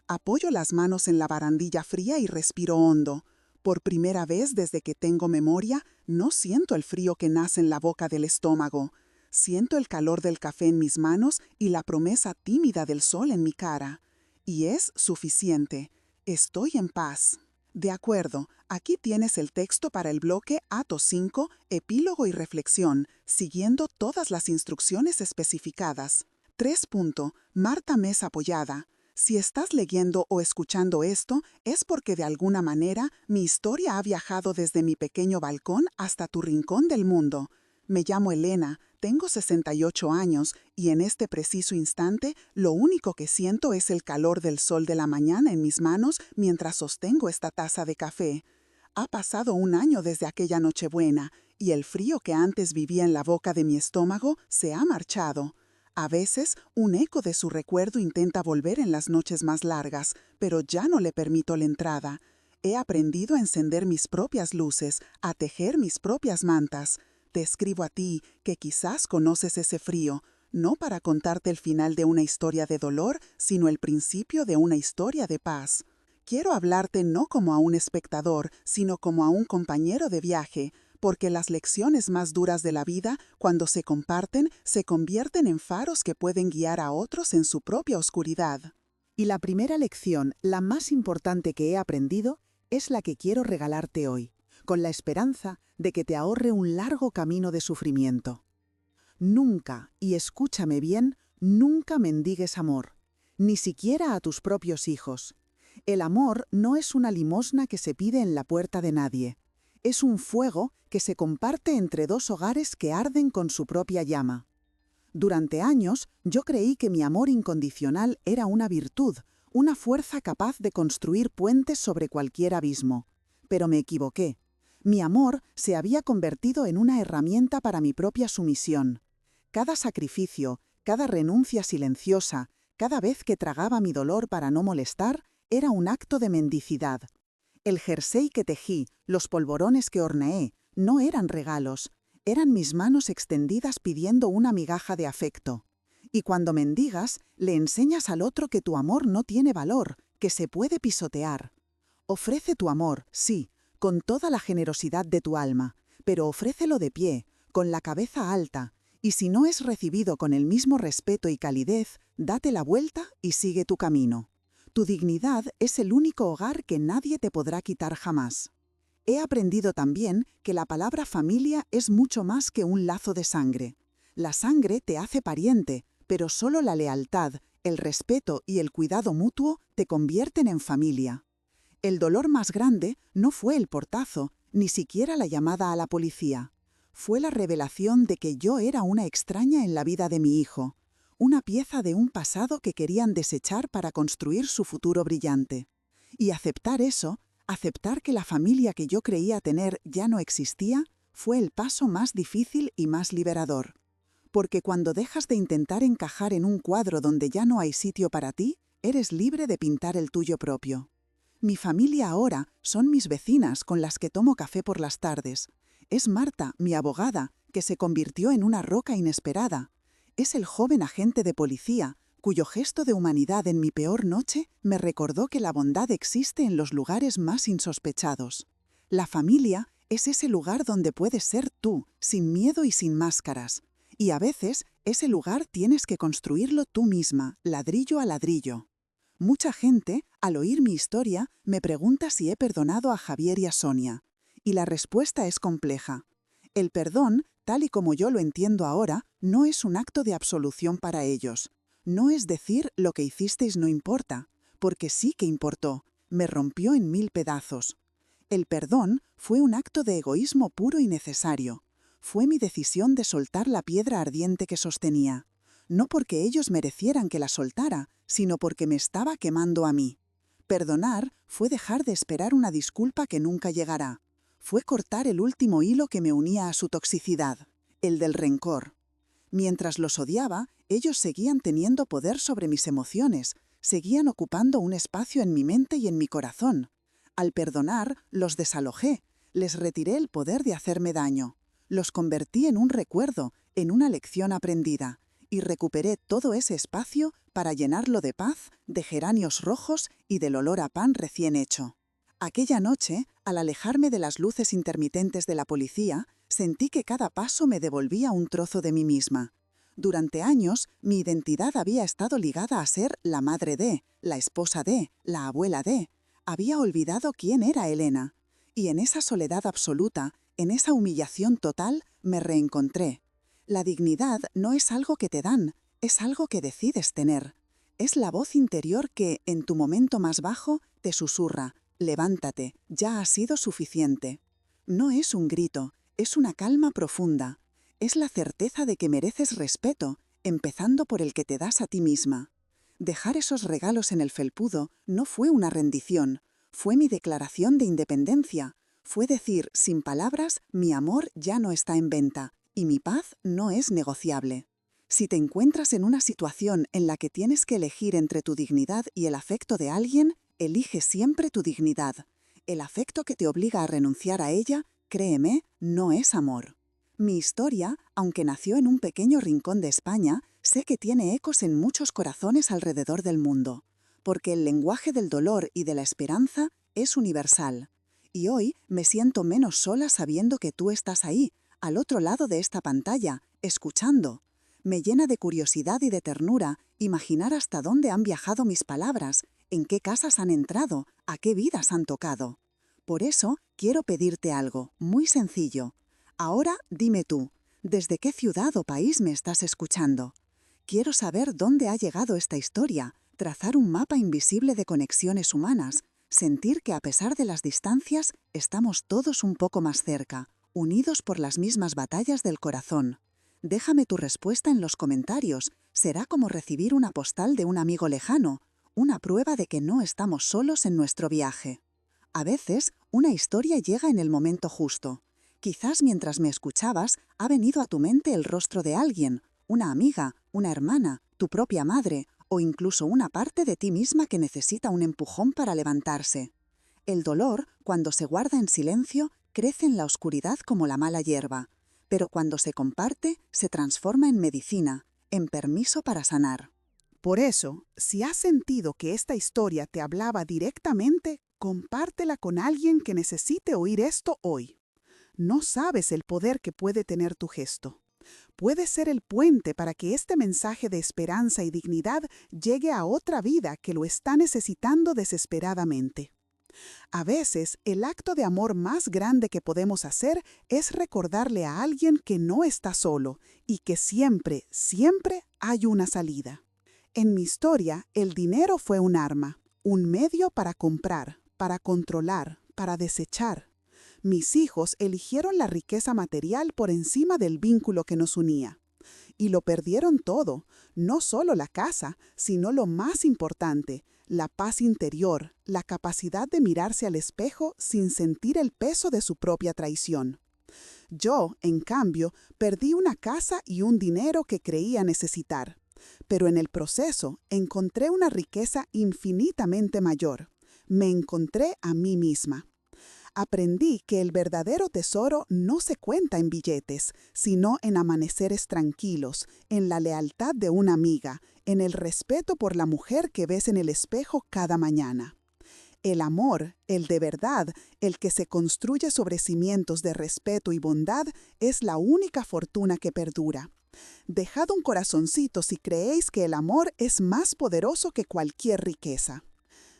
Apoyo las manos en la barandilla fría y respiro hondo. Por primera vez desde que tengo memoria, no siento el frío que nace en la boca del estómago. Siento el calor del café en mis manos y la promesa tímida del sol en mi cara. Y es suficiente. Estoy en paz. De acuerdo, aquí tienes el texto para el bloque Ato 5, epílogo y reflexión, siguiendo todas las instrucciones especificadas. 3. Marta Mesa apoyada. Si estás leyendo o escuchando esto, es porque de alguna manera mi historia ha viajado desde mi pequeño balcón hasta tu rincón del mundo. Me llamo Elena, tengo 68 años y en este preciso instante lo único que siento es el calor del sol de la mañana en mis manos mientras sostengo esta taza de café. Ha pasado un año desde aquella Nochebuena y el frío que antes vivía en la boca de mi estómago se ha marchado. A veces, un eco de su recuerdo intenta volver en las noches más largas, pero ya no le permito la entrada. He aprendido a encender mis propias luces, a tejer mis propias mantas. Te escribo a ti, que quizás conoces ese frío, no para contarte el final de una historia de dolor, sino el principio de una historia de paz. Quiero hablarte no como a un espectador, sino como a un compañero de viaje, porque las lecciones más duras de la vida, cuando se comparten, se convierten en faros que pueden guiar a otros en su propia oscuridad. Y la primera lección, la más importante que he aprendido, es la que quiero regalarte hoy, con la esperanza de que te ahorre un largo camino de sufrimiento. Nunca, y escúchame bien, nunca mendigues amor, ni siquiera a tus propios hijos. El amor no es una limosna que se pide en la puerta de nadie. Es un fuego que se comparte entre 2 hogares que arden con su propia llama. Durante años, yo creí que mi amor incondicional era una virtud, una fuerza capaz de construir puentes sobre cualquier abismo. Pero me equivoqué. Mi amor se había convertido en una herramienta para mi propia sumisión. Cada sacrificio, cada renuncia silenciosa, cada vez que tragaba mi dolor para no molestar, era un acto de mendicidad. El jersey que tejí, los polvorones que horneé, no eran regalos, Eran mis manos extendidas pidiendo una migaja de afecto. Y cuando mendigas, le enseñas al otro que tu amor no tiene valor, que se puede pisotear. Ofrece tu amor, sí, con toda la generosidad de tu alma, pero ofrécelo de pie, con la cabeza alta, y si no es recibido con el mismo respeto y calidez, date la vuelta y sigue tu camino. Tu dignidad es el único hogar que nadie te podrá quitar jamás. He aprendido también que la palabra familia es mucho más que un lazo de sangre. La sangre te hace pariente, pero solo la lealtad, el respeto y el cuidado mutuo te convierten en familia. El dolor más grande no fue el portazo, ni siquiera la llamada a la policía. Fue la revelación de que yo era una extraña en la vida de mi hijo, una pieza de un pasado que querían desechar para construir su futuro brillante. Y aceptar eso, aceptar que la familia que yo creía tener ya no existía, fue el paso más difícil y más liberador. Porque cuando dejas de intentar encajar en un cuadro donde ya no hay sitio para ti, eres libre de pintar el tuyo propio. Mi familia ahora son mis vecinas con las que tomo café por las tardes. Es Marta, mi abogada, que se convirtió en una roca inesperada. Es el joven agente de policía, cuyo gesto de humanidad en mi peor noche me recordó que la bondad existe en los lugares más insospechados. La familia es ese lugar donde puedes ser tú, sin miedo y sin máscaras. Y a veces, ese lugar tienes que construirlo tú misma, ladrillo a ladrillo. Mucha gente, al oír mi historia, me pregunta si he perdonado a Javier y a Sonia. Y la respuesta es compleja. El perdón, tal y como yo lo entiendo ahora, no es un acto de absolución para ellos. No es decir lo que hicisteis no importa, porque sí que importó, me rompió en 1000 pedazos. El perdón fue un acto de egoísmo puro y necesario. Fue mi decisión de soltar la piedra ardiente que sostenía. No porque ellos merecieran que la soltara, sino porque me estaba quemando a mí. Perdonar fue dejar de esperar una disculpa que nunca llegará. Fue cortar el último hilo que me unía a su toxicidad, el del rencor. Mientras los odiaba, ellos seguían teniendo poder sobre mis emociones, seguían ocupando un espacio en mi mente y en mi corazón. Al perdonar, los desalojé, les retiré el poder de hacerme daño. Los convertí en un recuerdo, en una lección aprendida, y recuperé todo ese espacio para llenarlo de paz, de geranios rojos y del olor a pan recién hecho. Aquella noche, al alejarme de las luces intermitentes de la policía, sentí que cada paso me devolvía un trozo de mí misma. Durante años, mi identidad había estado ligada a ser la madre de, la esposa de, la abuela de. Había olvidado quién era Elena. Y en esa soledad absoluta, en esa humillación total, me reencontré. La dignidad no es algo que te dan, es algo que decides tener. Es la voz interior que, en tu momento más bajo, te susurra: levántate, ya ha sido suficiente. No es un grito, es una calma profunda. Es la certeza de que mereces respeto, empezando por el que te das a ti misma. Dejar esos regalos en el felpudo no fue una rendición, fue mi declaración de independencia. Fue decir, sin palabras, mi amor ya no está en venta y mi paz no es negociable. Si te encuentras en una situación en la que tienes que elegir entre tu dignidad y el afecto de alguien, elige siempre tu dignidad. El afecto que te obliga a renunciar a ella, créeme, no es amor. Mi historia, aunque nació en un pequeño rincón de España, sé que tiene ecos en muchos corazones alrededor del mundo, porque el lenguaje del dolor y de la esperanza es universal. Y hoy me siento menos sola sabiendo que tú estás ahí, al otro lado de esta pantalla, escuchando. Me llena de curiosidad y de ternura imaginar hasta dónde han viajado mis palabras, en qué casas han entrado, a qué vidas han tocado. Por eso quiero pedirte algo, muy sencillo. Ahora dime tú, ¿desde qué ciudad o país me estás escuchando? Quiero saber dónde ha llegado esta historia, trazar un mapa invisible de conexiones humanas, sentir que a pesar de las distancias estamos todos un poco más cerca, unidos por las mismas batallas del corazón. Déjame tu respuesta en los comentarios, será como recibir una postal de un amigo lejano, una prueba de que no estamos solos en nuestro viaje. A veces, una historia llega en el momento justo. Quizás mientras me escuchabas, ha venido a tu mente el rostro de alguien, una amiga, una hermana, tu propia madre, o incluso una parte de ti misma que necesita un empujón para levantarse. El dolor, cuando se guarda en silencio, crece en la oscuridad como la mala hierba. pero cuando se comparte, se transforma en medicina, en permiso para sanar. Por eso, si has sentido que esta historia te hablaba directamente, compártela con alguien que necesite oír esto hoy. No sabes el poder que puede tener tu gesto. Puede ser el puente para que este mensaje de esperanza y dignidad llegue a otra vida que lo está necesitando desesperadamente. A veces, el acto de amor más grande que podemos hacer es recordarle a alguien que no está solo y que siempre, siempre hay una salida. En mi historia, el dinero fue un arma, un medio para comprar, para controlar, para desechar. Mis hijos eligieron la riqueza material por encima del vínculo que nos unía. Y lo perdieron todo, no solo la casa, sino lo más importante, la paz interior, la capacidad de mirarse al espejo sin sentir el peso de su propia traición. Yo, en cambio, perdí una casa y un dinero que creía necesitar. Pero en el proceso encontré una riqueza infinitamente mayor. Me encontré a mí misma. Aprendí que el verdadero tesoro no se cuenta en billetes, sino en amaneceres tranquilos, en la lealtad de una amiga, en el respeto por la mujer que ves en el espejo cada mañana. El amor, el de verdad, el que se construye sobre cimientos de respeto y bondad, es la única fortuna que perdura. Dejad un corazoncito si creéis que el amor es más poderoso que cualquier riqueza.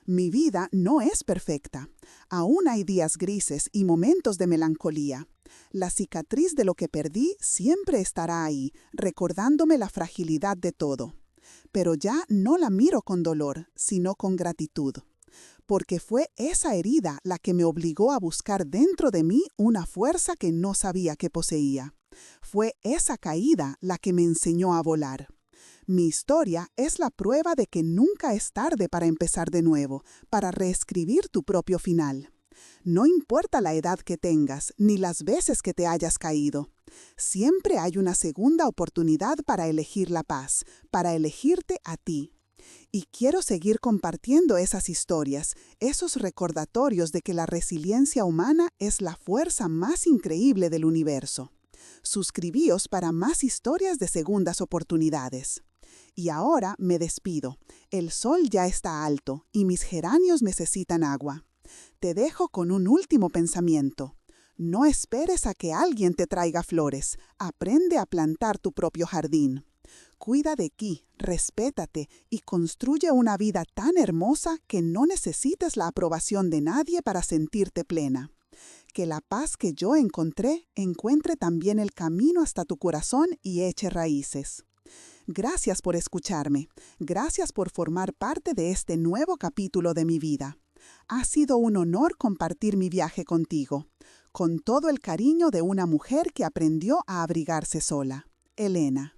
Mi vida no es perfecta. Aún hay días grises y momentos de melancolía. La cicatriz de lo que perdí siempre estará ahí, recordándome la fragilidad de todo. Pero ya no la miro con dolor, sino con gratitud. Porque fue esa herida la que me obligó a buscar dentro de mí una fuerza que no sabía que poseía. Fue esa caída la que me enseñó a volar. Mi historia es la prueba de que nunca es tarde para empezar de nuevo, para reescribir tu propio final. No importa la edad que tengas, ni las veces que te hayas caído. Siempre hay una segunda oportunidad para elegir la paz, para elegirte a ti. Y quiero seguir compartiendo esas historias, esos recordatorios de que la resiliencia humana es la fuerza más increíble del universo. Suscribíos para más historias de segundas oportunidades. Y ahora me despido. El sol ya está alto y mis geranios necesitan agua. Te dejo con un último pensamiento. No esperes a que alguien te traiga flores. Aprende a plantar tu propio jardín. Cuida de ti, respétate y construye una vida tan hermosa que no necesites la aprobación de nadie para sentirte plena. Que la paz que yo encontré encuentre también el camino hasta tu corazón y eche raíces. Gracias por escucharme. Gracias por formar parte de este nuevo capítulo de mi vida. Ha sido un honor compartir mi viaje contigo, con todo el cariño de una mujer que aprendió a abrigarse sola. Elena.